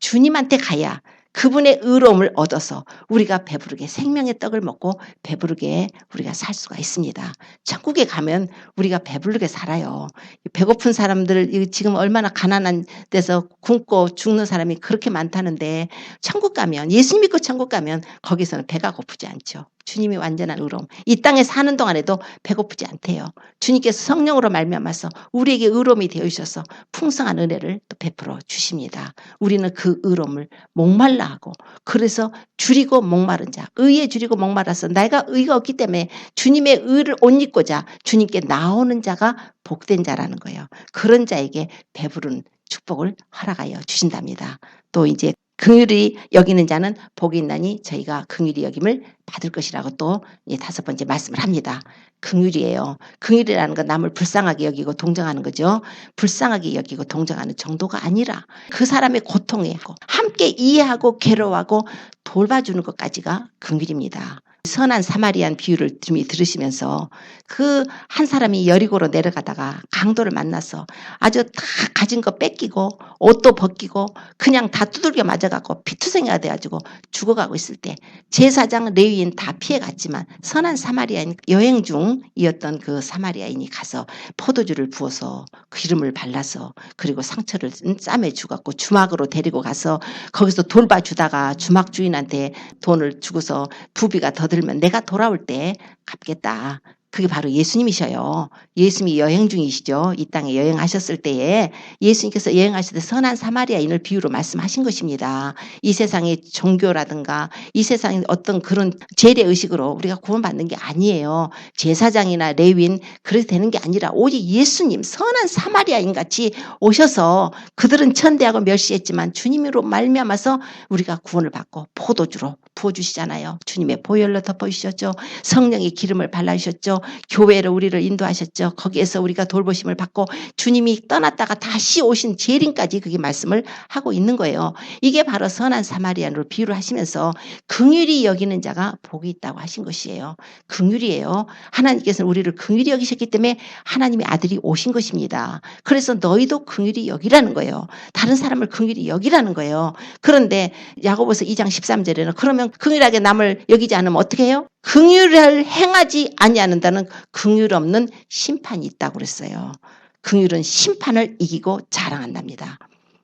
주님한테 가야 그분의 의로움을 얻어서 우리가 배부르게 생명의 떡을 먹고 배부르게 우리가 살 수가 있습니다. 천국에 가면 우리가 배부르게 살아요. 배고픈 사람들 지금 얼마나 가난한 데서 굶고 죽는 사람이 그렇게 많다는데 천국 가면 예수 믿고 천국 가면 거기서는 배가 고프지 않죠. 주님이 완전한 의로움. 이 땅에 사는 동안에도 배고프지 않대요. 주님께서 성령으로 말미암아서 우리에게 의로움이 되어 주셔서 풍성한 은혜를 또 베풀어 주십니다. 우리는 그 의로움을 목말라 하고 그래서 줄이고 목마른 자, 의에 줄이고 목말라서 내가 의가 없기 때문에 주님의 의를 옷 입고자 주님께 나오는 자가 복된 자라는 거예요. 그런 자에게 배부른 축복을 허락하여 주신답니다. 또 이제 긍휼히 여기는 자는 복이 있나니 저희가 긍휼히 여김을 받을 것이라고 또 5번째 말씀을 합니다. 긍휼이에요. 긍휼이라는 건 남을 불쌍하게 여기고 동정하는 거죠. 불쌍하게 여기고 동정하는 정도가 아니라 그 사람의 고통에 함께 이해하고 괴로워하고 돌봐주는 것까지가 긍휼입니다. 선한 사마리안 비유를 주님이 들으시면서 그 한 사람이 여리고로 내려가다가 강도를 만나서 아주 다 가진 거 뺏기고 옷도 벗기고 그냥 다 두들겨 맞아갖고 피투성이가 돼가지고 죽어가고 있을 때 제사장 레위인 다 피해갔지만 선한 사마리아인 여행 중이었던 그 사마리아인이 가서 포도주를 부어서 기름을 발라서 그리고 상처를 쌈에 주갖고 주막으로 데리고 가서 거기서 돌봐주다가 주막 주인한테 돈을 주고서 부비가 더 들면 내가 돌아올 때 갚겠다. 그게 바로 예수님이셔요. 예수님이 여행 중이시죠. 이 땅에 여행하셨을 때에 예수님께서 여행하실 때 선한 사마리아인을 비유로 말씀하신 것입니다. 이 세상의 종교라든가 이 세상의 어떤 그런 재래의식으로 우리가 구원받는 게 아니에요. 제사장이나 레위인 그래도 되는 게 아니라 오직 예수님 선한 사마리아인 같이 오셔서 그들은 천대하고 멸시했지만 주님으로 말미암아서 우리가 구원을 받고 포도주로 부어주시잖아요. 주님의 보혈로 덮어주셨죠. 성령의 기름을 발라주셨죠. 교회로 우리를 인도하셨죠. 거기에서 우리가 돌보심을 받고 주님이 떠났다가 다시 오신 재림까지 그게 말씀을 하고 있는 거예요. 이게 바로 선한 사마리안으로 비유를 하시면서 긍휼히 여기는 자가 복이 있다고 하신 것이에요. 긍휼이에요. 하나님께서는 우리를 긍휼히 여기셨기 때문에 하나님의 아들이 오신 것입니다. 그래서 너희도 긍휼히 여기라는 거예요. 다른 사람을 긍휼히 여기라는 거예요. 그런데 야고보서 2장 13절에는 그러면 긍휼하게 남을 여기지 않으면 어떻게 해요? 긍휼을 행하지 아니하는다는 긍휼 없는 심판이 있다고 그랬어요. 긍휼은 심판을 이기고 자랑한답니다.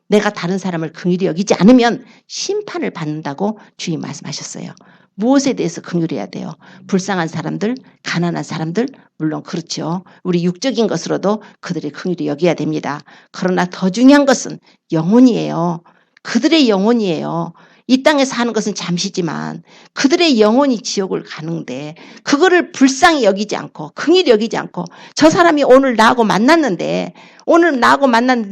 내가 다른 사람을 긍휼히 여기지 않으면 심판을 받는다고 주님 말씀하셨어요. 무엇에 대해서 긍휼해야 돼요? 불쌍한 사람들, 가난한 사람들, 물론 그렇죠. 우리 육적인 것으로도 그들의 긍휼히 여겨야 됩니다. 그러나 더 중요한 것은 영혼이에요. 그들의 영혼이에요. 이 땅에 사는 것은 잠시지만 그들의 영혼이 지옥을 가는데 그거를 불쌍히 여기지 않고 긍휼히 여기지 않고 저 사람이 오늘 나하고 만났는데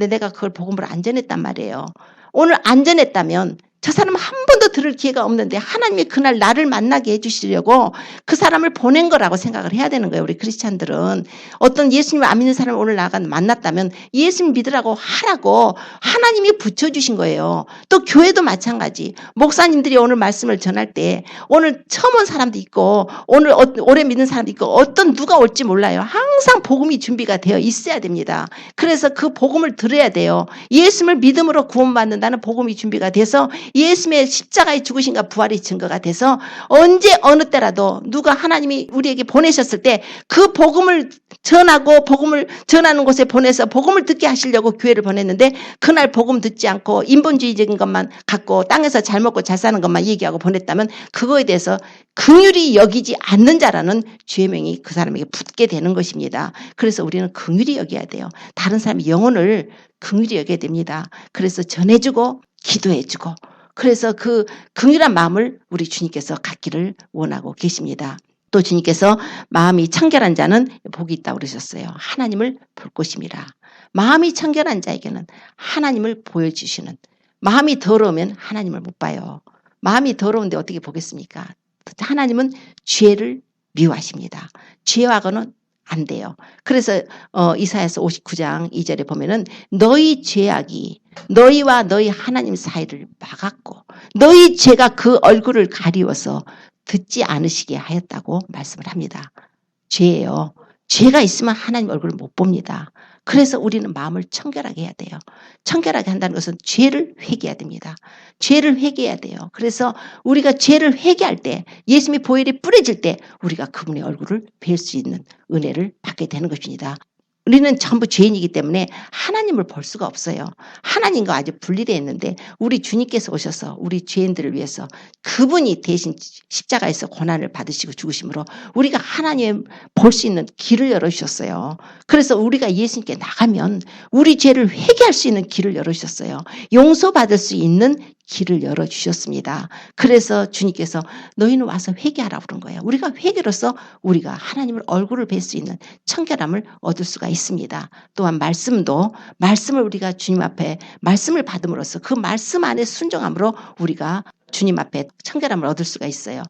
내가 그걸 복음으로 안 전했단 말이에요. 오늘 안 전했다면 저 사람은 한 번도 들을 기회가 없는데 하나님이 그날 나를 만나게 해주시려고 그 사람을 보낸 거라고 생각을 해야 되는 거예요. 우리 크리스찬들은 어떤 예수님을 안 믿는 사람을 오늘 나가 만났다면 예수님 믿으라고 하라고 하나님이 붙여주신 거예요. 또 교회도 마찬가지. 목사님들이 오늘 말씀을 전할 때 오늘 처음 온 사람도 있고 오늘 오래 믿는 사람도 있고 어떤 누가 올지 몰라요. 항상 복음이 준비가 되어 있어야 됩니다. 그래서 그 복음을 들어야 돼요. 예수님을 믿음으로 구원받는다는 복음이 준비가 돼서 예수님의 십자가의 죽으심과 부활의 증거가 돼서 언제 어느 때라도 누가 하나님이 우리에게 보내셨을 때 그 복음을 전하고 복음을 전하는 곳에 보내서 복음을 듣게 하시려고 교회를 보냈는데 그날 복음 듣지 않고 인본주의적인 것만 갖고 땅에서 잘 먹고 잘 사는 것만 얘기하고 보냈다면 그거에 대해서 긍휼히 여기지 않는 자라는 죄명이 그 사람에게 붙게 되는 것입니다. 그래서 우리는 긍휼히 여겨야 돼요. 다른 사람의 영혼을 긍휼히 여겨야 됩니다. 그래서 전해주고 기도해주고 그래서 그 긍휼한 마음을 우리 주님께서 갖기를 원하고 계십니다. 또 주님께서 마음이 청결한 자는 복이 있다고 그러셨어요. 하나님을 볼 것입니다. 마음이 청결한 자에게는 하나님을 보여주시는 마음이 더러우면 하나님을 못 봐요. 마음이 더러운데 어떻게 보겠습니까? 하나님은 죄를 미워하십니다. 죄와고는 안 돼요. 그래서 이사야서 59장 2절에 보면은 너희 죄악이 너희와 너희 하나님 사이를 막았고 너희 죄가 그 얼굴을 가리워서 듣지 않으시게 하였다고 말씀을 합니다. 죄예요. 죄가 있으면 하나님 얼굴을 못 봅니다. 그래서 우리는 마음을 청결하게 해야 돼요. 청결하게 한다는 것은 죄를 회개해야 됩니다. 죄를 회개해야 돼요. 그래서 우리가 죄를 회개할 때 예수님의 보혈이 뿌려질 때 우리가 그분의 얼굴을 뵐 수 있는 은혜를 받게 되는 것입니다. 우리는 전부 죄인이기 때문에 하나님을 볼 수가 없어요. 하나님과 아주 분리되어 있는데 우리 주님께서 오셔서 우리 죄인들을 위해서 그분이 대신 십자가에서 고난을 받으시고 죽으심으로 우리가 하나님을 볼 수 있는 길을 열어주셨어요. 그래서 우리가 예수님께 나가면 우리 죄를 회개할 수 있는 길을 열어주셨어요. 용서받을 수 있는 길을 열어주셨습니다. 그래서 주님께서 너희는 와서 회개하라고 그런 거예요. 우리가 회개로서 우리가 하나님을 얼굴을 뵐 수 있는 청결함을 얻을 수가 있습니다. 또한 말씀을 우리가 주님 앞에 말씀을 받음으로써 그 말씀 안에 순종함으로 우리가 주님 앞에 청결함을 얻을 수가 있어요.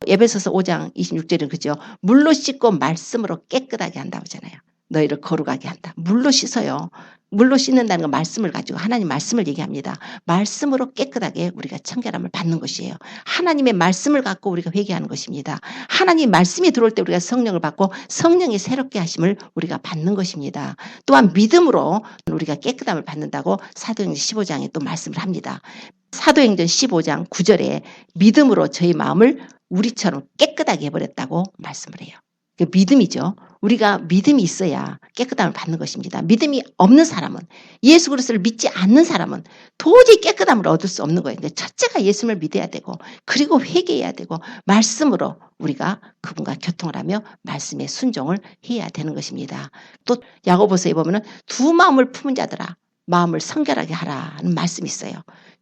에베소서 5장 26절은 그죠. 물로 씻고 말씀으로 깨끗하게 한다고 하잖아요. 너희를 거룩하게 한다. 물로 씻어요. 물로 씻는다는 건 말씀을 가지고 하나님 말씀을 얘기합니다. 말씀으로 깨끗하게 우리가 청결함을 받는 것이에요. 하나님의 말씀을 갖고 우리가 회개하는 것입니다. 하나님 말씀이 들어올 때 우리가 성령을 받고 성령이 새롭게 하심을 우리가 받는 것입니다. 또한 믿음으로 우리가 깨끗함을 받는다고 사도행전 15장에 또 말씀을 합니다. 사도행전 15장 9절에 믿음으로 저희 마음을 우리처럼 깨끗하게 해버렸다고 말씀을 해요. 그 믿음이죠. 우리가 믿음이 있어야 깨끗함을 받는 것입니다. 믿음이 없는 사람은, 예수 그리스도를 믿지 않는 사람은 도저히 깨끗함을 얻을 수 없는 거예요. 첫째가 예수님을 믿어야 되고, 그리고 회개해야 되고, 말씀으로 우리가 그분과 교통을 하며 말씀에 순종을 해야 되는 것입니다. 또 야고보서에 보면은 두 마음을 품은 자들아 마음을 성결하게 하라는 말씀이 있어요.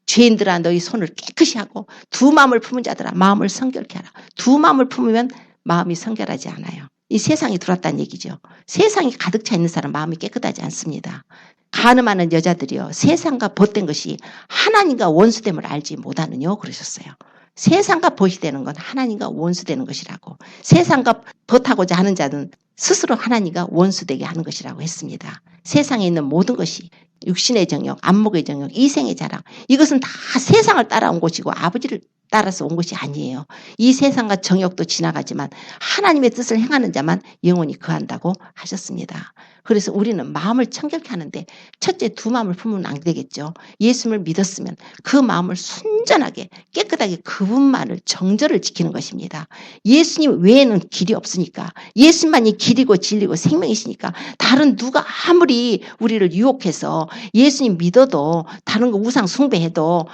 죄인들아 너희 손을 깨끗이 하고, 두 마음을 품은 자들아 마음을 성결케 하라. 두 마음을 품으면 마음이 성결하지 않아요. 이 세상이 들어왔다는 얘기죠. 세상이 가득 차 있는 사람 마음이 깨끗하지 않습니다. 간음하는 여자들이요, 세상과 벗된 것이 하나님과 원수됨을 알지 못하느뇨 그러셨어요. 세상과 벗이 되는 건 하나님과 원수되는 것이라고. 세상과 벗하고자 하는 자는 스스로 하나님과 원수되게 하는 것이라고 했습니다. 세상에 있는 모든 것이 육신의 정욕, 안목의 정욕, 이생의 자랑, 이것은 다 세상을 따라온 것이고 아버지를 따라서 온 것이 아니에요. 이 세상과 정욕도 지나가지만 하나님의 뜻을 행하는 자만 영원히 거한다고 하셨습니다. 그래서 우리는 마음을 청결케 하는데 첫째 두 마음을 품으면 안 되겠죠. 예수님을 믿었으면 그 마음을 순전하게 깨끗하게 그분만을 정절을 지키는 것입니다. 예수님 외에는 길이 없으니까, 예수님만이 길이고 진리고 생명이시니까 다른 누가 아무리 우리를 유혹해서 예수님 믿어도 다른 거 우상 숭배해도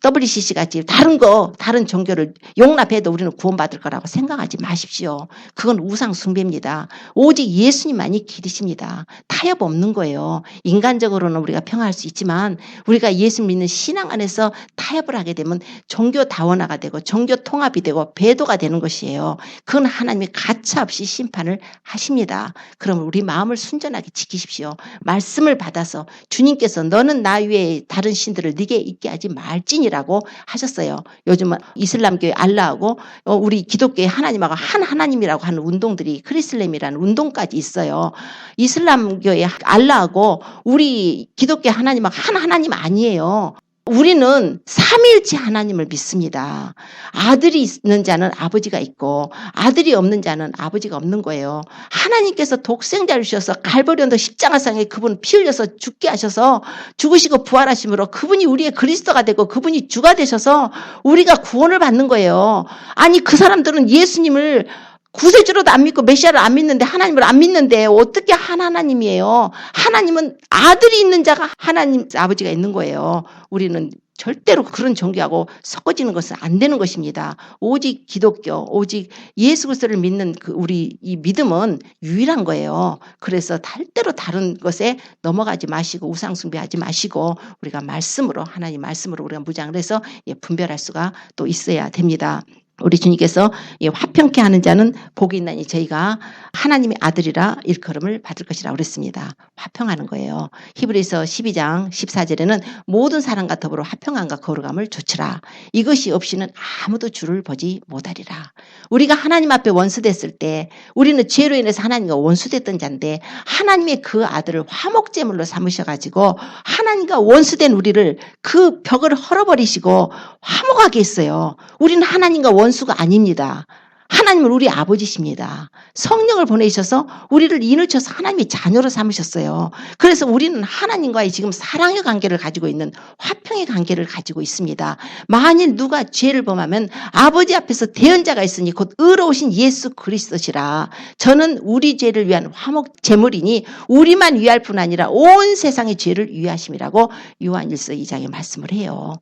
WCC 같이 다른 종교를 용납해도 우리는 구원받을 거라고 생각하지 마십시오. 그건 우상 숭배입니다. 오직 예수님만이 길이십니다. 타협 없는 거예요. 인간적으로는 우리가 평화할 수 있지만 우리가 예수 믿는 신앙 안에서 타협을 하게 되면 종교 다원화가 되고 종교 통합이 되고 배도가 되는 것이에요. 그건 하나님이 가차없이 심판을 하십니다. 그럼 우리 마음을 순전하게 지키십시오. 말씀을 받아서 주님께서 너는 나 외에 다른 신들을 네게 있게 하지 말지니라고 하셨어요. 요즘은 이슬람교의 알라하고 우리 기독교의 하나님하고 한 하나님이라고 하는 운동들이 크리슬람이라는 운동까지 있어요. 이슬람교의 알라하고 우리 기독교 하나님하고 한 하나님 아니에요. 우리는 삼위일체 하나님을 믿습니다. 아들이 있는 자는 아버지가 있고 아들이 없는 자는 아버지가 없는 거예요. 하나님께서 독생자를 주셔서 갈보리 언덕 십자가상에 그분 피 흘려서 죽게 하셔서 죽으시고 부활하심으로 그분이 우리의 그리스도가 되고 그분이 주가 되셔서 우리가 구원을 받는 거예요. 아니 그 사람들은 예수님을 구세주로도 안 믿고 메시아를 안 믿는데 하나님을 안 믿는데 어떻게 한 하나님이에요? 하나님은 아들이 있는 자가 하나님 아버지가 있는 거예요. 우리는 절대로 그런 종교하고 섞어지는 것은 안 되는 것입니다. 오직 기독교, 오직 예수 그리스도를 믿는 우리 이 믿음은 유일한 거예요. 그래서 절대로 다른 것에 넘어가지 마시고 우상 숭배하지 마시고 우리가 말씀으로 하나님 말씀으로 우리가 무장을 해서 분별할 수가 또 있어야 됩니다. 우리 주님께서 화평케 하는 자는 복이 있나니 저희가 하나님의 아들이라 일컬음을 받을 것이라고 그랬습니다. 화평하는 거예요. 히브리서 12장 14절에는 모든 사람과 더불어 화평함과 거룩함을 조치라. 이것이 없이는 아무도 주를 보지 못하리라. 우리가 하나님 앞에 원수됐을 때 우리는 죄로 인해서 하나님과 원수됐던 자인데 하나님의 그 아들을 화목제물로 삼으셔가지고 하나님과 원수된 우리를 그 벽을 헐어버리시고 화목하게 했어요. 우리는 하나님과 원수가 아닙니다. 하나님은 우리 아버지십니다. 성령을 보내셔서 우리를 인을 쳐서 하나님의 자녀로 삼으셨어요. 그래서 우리는 하나님과의 지금 사랑의 관계를 가지고 있는 화평의 관계를 가지고 있습니다. 만일 누가 죄를 범하면 아버지 앞에서 대언자가 있으니 곧 의로우신 예수 그리스도시라. 저는 우리 죄를 위한 화목 제물이니 우리만 위할 뿐 아니라 온 세상의 죄를 위하심이라고 요한일서 2장에 말씀을 해요.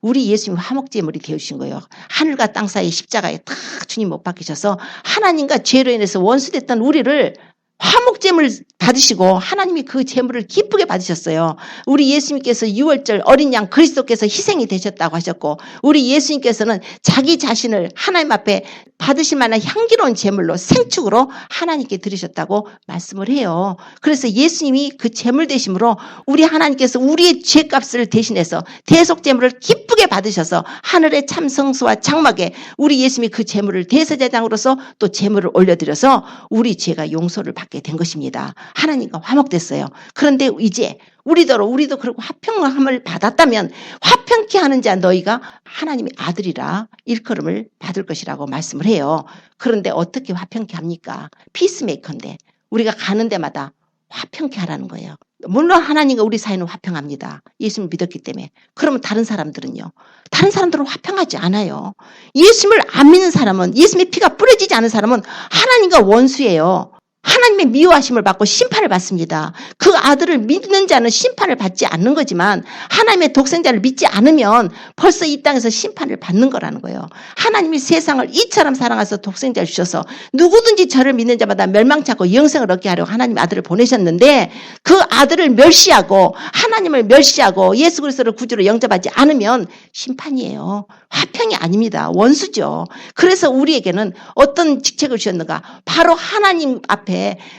우리 예수님 화목제물이 되어주신 거예요. 하늘과 땅 사이 십자가에 딱 주님 못 박히셔서 하나님과 죄로 인해서 원수됐던 우리를 화목제물 받으시고 하나님이 그 제물을 기쁘게 받으셨어요. 우리 예수님께서 6월절 어린 양 그리스도께서 희생이 되셨다고 하셨고 우리 예수님께서는 자기 자신을 하나님 앞에 받으실 만한 향기로운 제물로 생축으로 하나님께 드리셨다고 말씀을 해요. 그래서 예수님이 그 제물 되심으로 우리 하나님께서 우리의 죄값을 대신해서 대속제물을 기쁘게 받으셔서 하늘의 참성소와 장막에 우리 예수님이 그 제물을 대제사장으로서 또 제물을 올려드려서 우리 죄가 용서를 받게 받게 된 것입니다. 하나님과 화목됐어요. 그런데 이제 우리도 그렇고 화평함을 받았다면 화평케 하는 자 너희가 하나님의 아들이라 일컬음을 받을 것이라고 말씀을 해요. 그런데 어떻게 화평케 합니까? 피스메이커인데 우리가 가는 데마다 화평케 하라는 거예요. 물론 하나님과 우리 사이는 화평합니다. 예수님을 믿었기 때문에. 그러면 다른 사람들은요? 다른 사람들은 화평하지 않아요. 예수님을 안 믿는 사람은, 예수님의 피가 뿌려지지 않은 사람은 하나님과 원수예요. 하나님의 미워하심을 받고 심판을 받습니다. 그 아들을 믿는 자는 심판을 받지 않는 거지만 하나님의 독생자를 믿지 않으면 벌써 이 땅에서 심판을 받는 거라는 거예요. 하나님이 세상을 이처럼 사랑하셔서 독생자를 주셔서 누구든지 저를 믿는 자마다 멸망치 않고 영생을 얻게 하려고 하나님의 아들을 보내셨는데 그 아들을 멸시하고 하나님을 멸시하고 예수 그리스도를 구주로 영접하지 않으면 심판이에요. 화평이 아닙니다. 원수죠. 그래서 우리에게는 어떤 직책을 주셨는가? 바로 하나님 앞에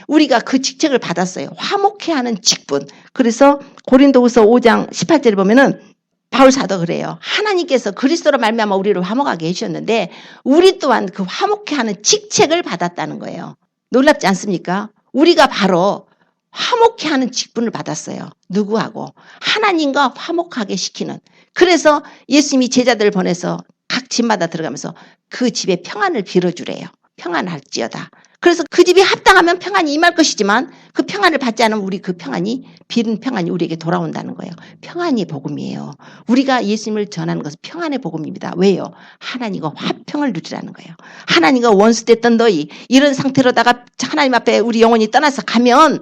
우리가 그 직책을 받았어요. 화목케 하는 직분. 그래서 고린도후서 5장 18절에 보면은 바울 사도 그래요. 하나님께서 그리스도로 말미암아 우리를 화목하게 해주셨는데 우리 또한 그 화목케 하는 직책을 받았다는 거예요. 놀랍지 않습니까? 우리가 바로 화목케 하는 직분을 받았어요. 누구하고? 하나님과 화목하게 시키는. 그래서 예수님이 제자들을 보내서 각 집마다 들어가면서 그 집에 평안을 빌어주래요. 평안할지어다. 그래서 그 집이 합당하면 평안이 임할 것이지만 그 평안을 받지 않으면 우리 그 평안이 빌은 평안이 우리에게 돌아온다는 거예요. 평안이 복음이에요. 우리가 예수님을 전하는 것은 평안의 복음입니다. 왜요? 하나님과 화평을 누리라는 거예요. 하나님과 원수됐던 너희 이런 상태로다가 하나님 앞에 우리 영혼이 떠나서 가면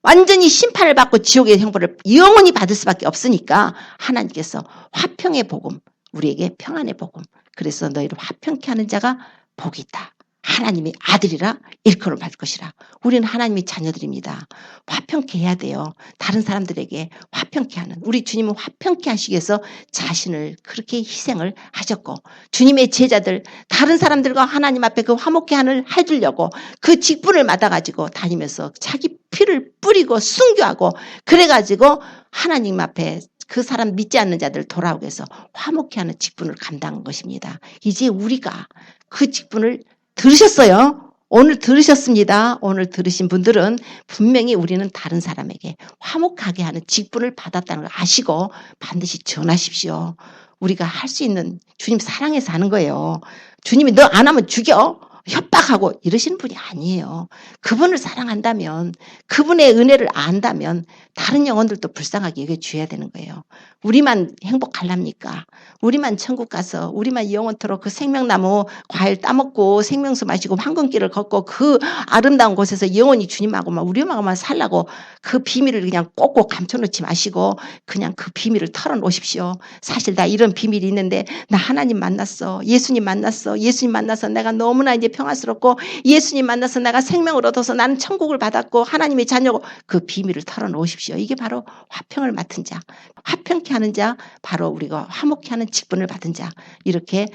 완전히 심판을 받고 지옥의 형벌을 영원히 받을 수밖에 없으니까 하나님께서 화평의 복음, 우리에게 평안의 복음. 그래서 너희를 화평케 하는 자가 복이 있다. 하나님의 아들이라 일컬음을 받을 것이라. 우리는 하나님의 자녀들입니다. 화평케 해야 돼요. 다른 사람들에게 화평케 하는. 우리 주님은 화평케 하시기 위해서 자신을 그렇게 희생을 하셨고 주님의 제자들 다른 사람들과 하나님 앞에 그 화목케 하는 해주려고 그 직분을 맡아가지고 다니면서 자기 피를 뿌리고 순교하고 그래가지고 하나님 앞에 그 사람 믿지 않는 자들 돌아오게 해서 화목케 하는 직분을 감당한 것입니다. 이제 우리가 그 직분을 들으셨어요? 오늘 들으셨습니다. 오늘 들으신 분들은 분명히 우리는 다른 사람에게 화목하게 하는 직분을 받았다는 걸 아시고 반드시 전하십시오. 우리가 할 수 있는 주님 사랑해서 하는 거예요. 주님이 너 안 하면 죽여. 협박하고 이러시는 분이 아니에요. 그분을 사랑한다면 그분의 은혜를 안다면 다른 영혼들도 불쌍하게 여겨줘야 되는 거예요. 우리만 행복하랍니까? 우리만 천국 가서 우리만 영원토록 그 생명나무 과일 따먹고 생명수 마시고 황금길을 걷고 그 아름다운 곳에서 영원히 주님하고만 우리하고만 살라고 그 비밀을 그냥 꼭꼭 감춰놓지 마시고 그냥 그 비밀을 털어놓으십시오. 사실 나 이런 비밀이 있는데 나 하나님 만났어. 예수님 만났어. 예수님 만나서 내가 너무나 이제 평화스럽고 예수님 만나서 내가 생명을 얻어서 나는 천국을 받았고 하나님의 자녀고 그 비밀을 털어놓으십시오. 이게 바로 화평을 맡은 자. 화평케 하는 자, 바로 우리가 화목케 하는 직분을 받은 자. 이렇게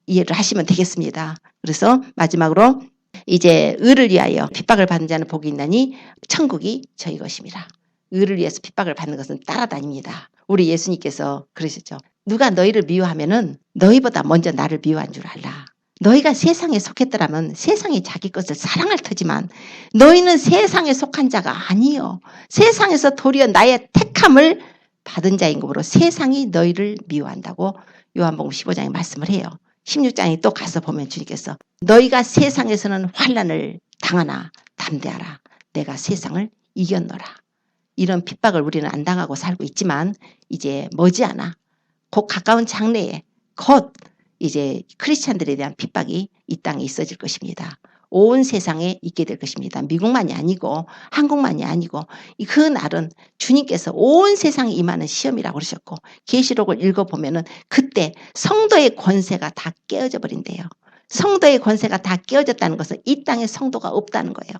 이해를 하시면 되겠습니다. 그래서 마지막으로 이제 의를 위하여 핍박을 받는 자는 복이 있나니 천국이 저희 것입니다. 의를 위해서 핍박을 받는 것은 따라다닙니다. 우리 예수님께서 그러셨죠. 누가 너희를 미워하면은 너희보다 먼저 나를 미워한 줄 알라. 너희가 세상에 속했더라면 세상이 자기 것을 사랑할 터지만 너희는 세상에 속한 자가 아니요. 세상에서 도리어 나의 택함을 받은 자인 거므로 세상이 너희를 미워한다고 요한복음 15장에 말씀을 해요. 16장에 또 가서 보면 주님께서 너희가 세상에서는 환난을 당하나 담대하라. 내가 세상을 이겼노라. 이런 핍박을 우리는 안 당하고 살고 있지만 이제 머지않아 곧 가까운 장래에 곧 이제 크리스찬들에 대한 핍박이 이 땅에 있어질 것입니다. 온 세상에 있게 될 것입니다. 미국만이 아니고 한국만이 아니고 그 날은 주님께서 온 세상에 임하는 시험이라고 그러셨고 계시록을 읽어보면은 그때 성도의 권세가 다 깨어져 버린대요. 성도의 권세가 다 깨어졌다는 것은 이 땅에 성도가 없다는 거예요.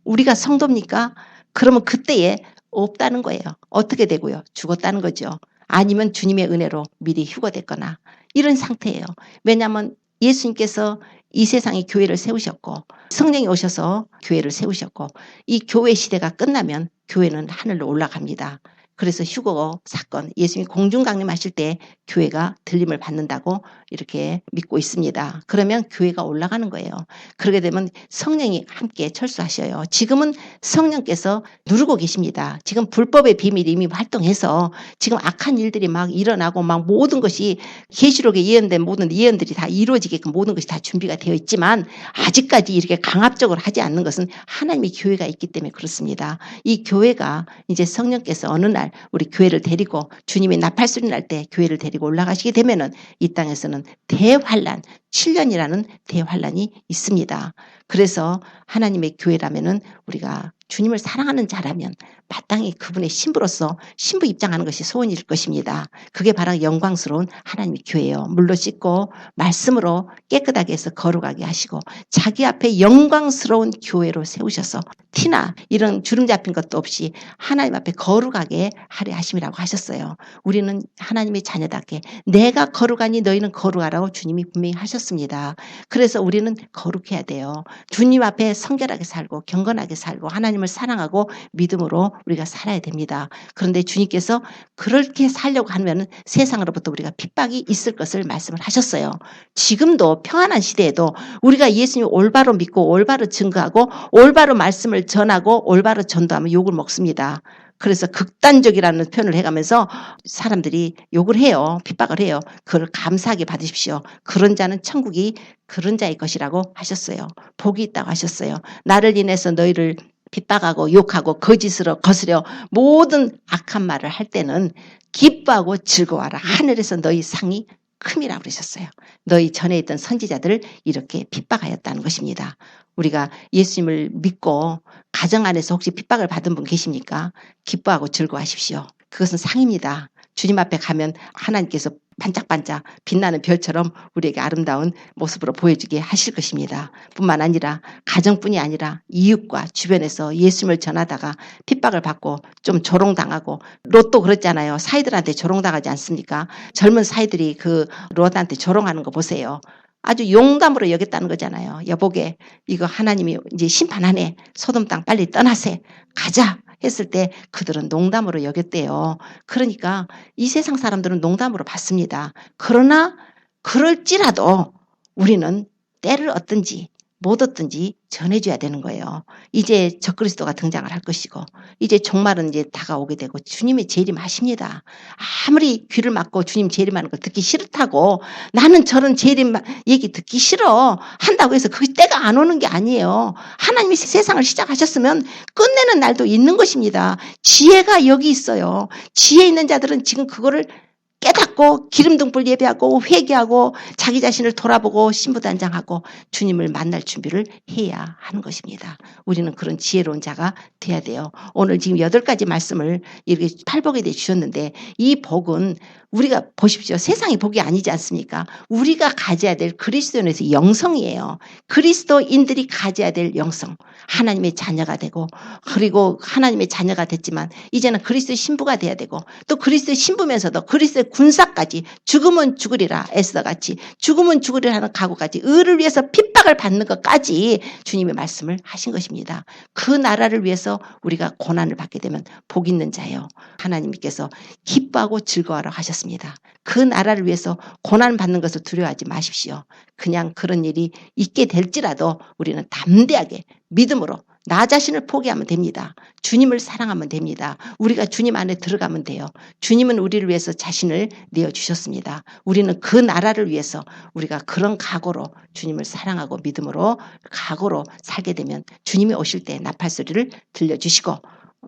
우리가 성도입니까? 그러면 그때에 없다는 거예요. 어떻게 되고요? 죽었다는 거죠. 아니면 주님의 은혜로 미리 휴거됐거나 이런 상태예요. 왜냐하면 예수님께서 이 세상에 교회를 세우셨고 성령이 오셔서 교회를 세우셨고 이 교회 시대가 끝나면 교회는 하늘로 올라갑니다. 그래서 휴거 사건, 예수님이 공중강림하실 때 교회가 들림을 받는다고 이렇게 믿고 있습니다. 그러면 교회가 올라가는 거예요. 그러게 되면 성령이 함께 철수하셔요. 지금은 성령께서 누르고 계십니다. 지금 불법의 비밀이 이미 활동해서 지금 악한 일들이 막 일어나고 막 모든 것이 계시록에 예언된 모든 예언들이 다 이루어지게끔 모든 것이 다 준비가 되어 있지만 아직까지 이렇게 강압적으로 하지 않는 것은 하나님의 교회가 있기 때문에 그렇습니다. 이 교회가 이제 성령께서 어느 날 우리 교회를 데리고 주님이 나팔소리 날 때 교회를 데리고 올라가시게 되면은 이 땅에서는 대환란 7년이라는 대환란이 있습니다. 그래서 하나님의 교회라면은 우리가 주님을 사랑하는 자라면 마땅히 그분의 신부로서 신부 입장하는 것이 소원일 것입니다. 그게 바로 영광스러운 하나님의 교회예요. 물로 씻고 말씀으로 깨끗하게 해서 거룩하게 하시고 자기 앞에 영광스러운 교회로 세우셔서 티나 이런 주름 잡힌 것도 없이 하나님 앞에 거룩하게 하려 하심이라고 하셨어요. 우리는 하나님의 자녀답게 내가 거룩하니 너희는 거룩하라고 주님이 분명히 하셨습니다. 그래서 우리는 거룩해야 돼요. 주님 앞에 성결하게 살고 경건하게 살고 하나님을 사랑하고 믿음으로 우리가 살아야 됩니다. 그런데 주님께서 그렇게 살려고 하면 세상으로부터 우리가 핍박이 있을 것을 말씀을 하셨어요. 지금도 평안한 시대에도 우리가 예수님 올바로 믿고 올바로 증거하고 올바로 말씀을 전하고 올바로 전도하면 욕을 먹습니다. 그래서 극단적이라는 표현을 해가면서 사람들이 욕을 해요. 핍박을 해요. 그걸 감사하게 받으십시오. 그런 자는 천국이 그런 자의 것이라고 하셨어요. 복이 있다고 하셨어요. 나를 인해서 너희를 핍박하고 욕하고 거짓으로 거스려 모든 악한 말을 할 때는 기뻐하고 즐거워하라. 하늘에서 너희 상이 큼이라고 그러셨어요. 너희 전에 있던 선지자들을 이렇게 핍박하였다는 것입니다. 우리가 예수님을 믿고 가정 안에서 혹시 핍박을 받은 분 계십니까? 기뻐하고 즐거워하십시오. 그것은 상입니다. 주님 앞에 가면 하나님께서 반짝반짝 빛나는 별처럼 우리에게 아름다운 모습으로 보여주게 하실 것입니다. 뿐만 아니라 가정뿐이 아니라 이웃과 주변에서 예수님을 전하다가 핍박을 받고 좀 조롱당하고 롯도 그랬잖아요. 사이들한테 조롱당하지 않습니까? 젊은 사이들이 그 롯한테 조롱하는 거 보세요. 아주 용감으로 여겼다는 거잖아요. 여보게 이거 하나님이 이제 심판하네. 소돔 땅 빨리 떠나세. 가자. 했을 때 그들은 농담으로 여겼대요. 그러니까 이 세상 사람들은 농담으로 받습니다. 그러나 그럴지라도 우리는 때를 얻든지 못 얻든지 전해줘야 되는 거예요. 이제 적그리스도가 등장을 할 것이고 이제 종말은 이제 다가오게 되고 주님의 재림하십니다. 아무리 귀를 막고 주님 재림하는 걸 듣기 싫다고 나는 저런 재림 얘기 듣기 싫어 한다고 해서 그 때가 안 오는 게 아니에요. 하나님이 세상을 시작하셨으면 끝내는 날도 있는 것입니다. 지혜가 여기 있어요. 지혜 있는 자들은 지금 그거를 깨닫고 기름등불 예배하고 회개하고 자기 자신을 돌아보고 신부단장하고 주님을 만날 준비를 해야 하는 것입니다. 우리는 그런 지혜로운 자가 돼야 돼요. 오늘 지금 8가지 말씀을 이렇게 팔복에 대해 주셨는데 이 복은 우리가 보십시오. 세상의 복이 아니지 않습니까? 우리가 가져야 될 그리스도인에서 영성이에요. 그리스도인들이 가져야 될 영성. 하나님의 자녀가 되고 그리고 하나님의 자녀가 됐지만 이제는 그리스도의 신부가 돼야 되고 또 그리스도의 신부면서도 그리스도의 군사까지 죽으면 죽으리라 에스더같이 죽으면 죽으리라 하는 각오까지 의를 위해서 핍박을 받는 것까지 주님의 말씀을 하신 것입니다. 그 나라를 위해서 우리가 고난을 받게 되면 복 있는 자예요. 하나님께서 기뻐하고 즐거워하라 하셨습니다. 그 나라를 위해서 고난 받는 것을 두려워하지 마십시오. 그냥 그런 일이 있게 될지라도 우리는 담대하게 믿음으로 나 자신을 포기하면 됩니다. 주님을 사랑하면 됩니다. 우리가 주님 안에 들어가면 돼요. 주님은 우리를 위해서 자신을 내어주셨습니다. 우리는 그 나라를 위해서 우리가 그런 각오로 주님을 사랑하고 믿음으로 각오로 살게 되면 주님이 오실 때 나팔소리를 들려주시고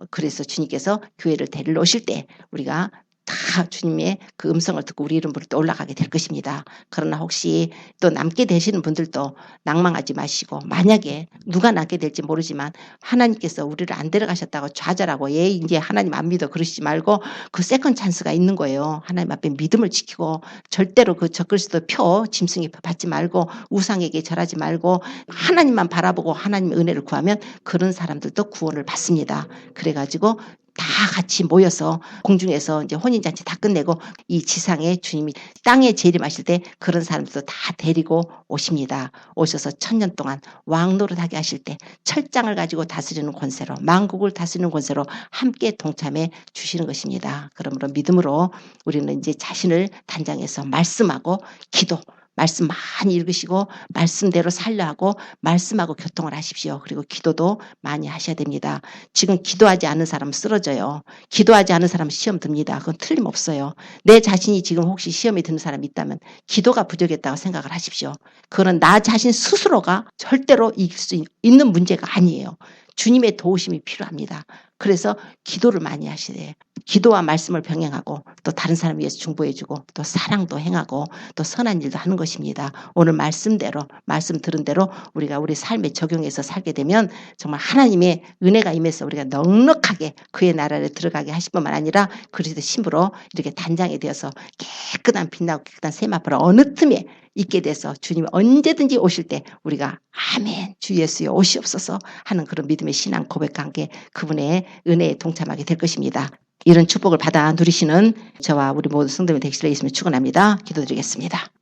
그래서 주님께서 교회를 데리러 오실 때 우리가 다 주님의 그 음성을 듣고 우리 이름으로 또 올라가게 될 것입니다. 그러나 혹시 또 남게 되시는 분들도 낭망하지 마시고 만약에 누가 남게 될지 모르지만 하나님께서 우리를 안 데려가셨다고 좌절하고 이제 하나님 안 믿어 그러시지 말고 그 세컨 찬스가 있는 거예요. 하나님 앞에 믿음을 지키고 절대로 그 적그리스도 표 짐승의 표 받지 말고 우상에게 절하지 말고 하나님만 바라보고 하나님의 은혜를 구하면 그런 사람들도 구원을 받습니다. 그래가지고 다 같이 모여서 공중에서 이제 혼인잔치 다 끝내고 이 지상에 주님이 땅에 재림하실 때 그런 사람들도 다 데리고 오십니다. 오셔서 1000년 동안 왕노릇하게 하실 때 철장을 가지고 다스리는 권세로, 만국을 다스리는 권세로 함께 동참해 주시는 것입니다. 그러므로 믿음으로 우리는 이제 자신을 단장해서 말씀하고 기도, 말씀 많이 읽으시고 말씀대로 살려 하고 말씀하고 교통을 하십시오. 그리고 기도도 많이 하셔야 됩니다. 지금 기도하지 않은 사람은 쓰러져요. 기도하지 않은 사람은 시험 듭니다. 그건 틀림없어요. 내 자신이 지금 혹시 시험에 드는 사람이 있다면 기도가 부족했다고 생각을 하십시오. 그거는 나 자신 스스로가 절대로 이길 수 있는 문제가 아니에요. 주님의 도우심이 필요합니다. 그래서 기도를 많이 하셔야 돼요. 기도와 말씀을 병행하고 또 다른 사람을 위해서 중보해주고 또 사랑도 행하고 또 선한 일도 하는 것입니다. 오늘 말씀대로 말씀 들은 대로 우리가 우리 삶에 적용해서 살게 되면 정말 하나님의 은혜가 임해서 우리가 넉넉하게 그의 나라를 들어가게 하실 뿐만 아니라 그리스도 신부로 이렇게 단장이 되어서 깨끗한 빛나고 깨끗한 세마포를 어느 틈에 있게 돼서 주님이 언제든지 오실 때 우리가 아멘 주 예수여 오시옵소서 하는 그런 믿음의 신앙 고백한 게 그분의 은혜에 동참하게 될 것입니다. 이런 축복을 받아 누리시는 저와 우리 모두 성도님이 되시기를 예수님을 축원합니다. 기도드리겠습니다.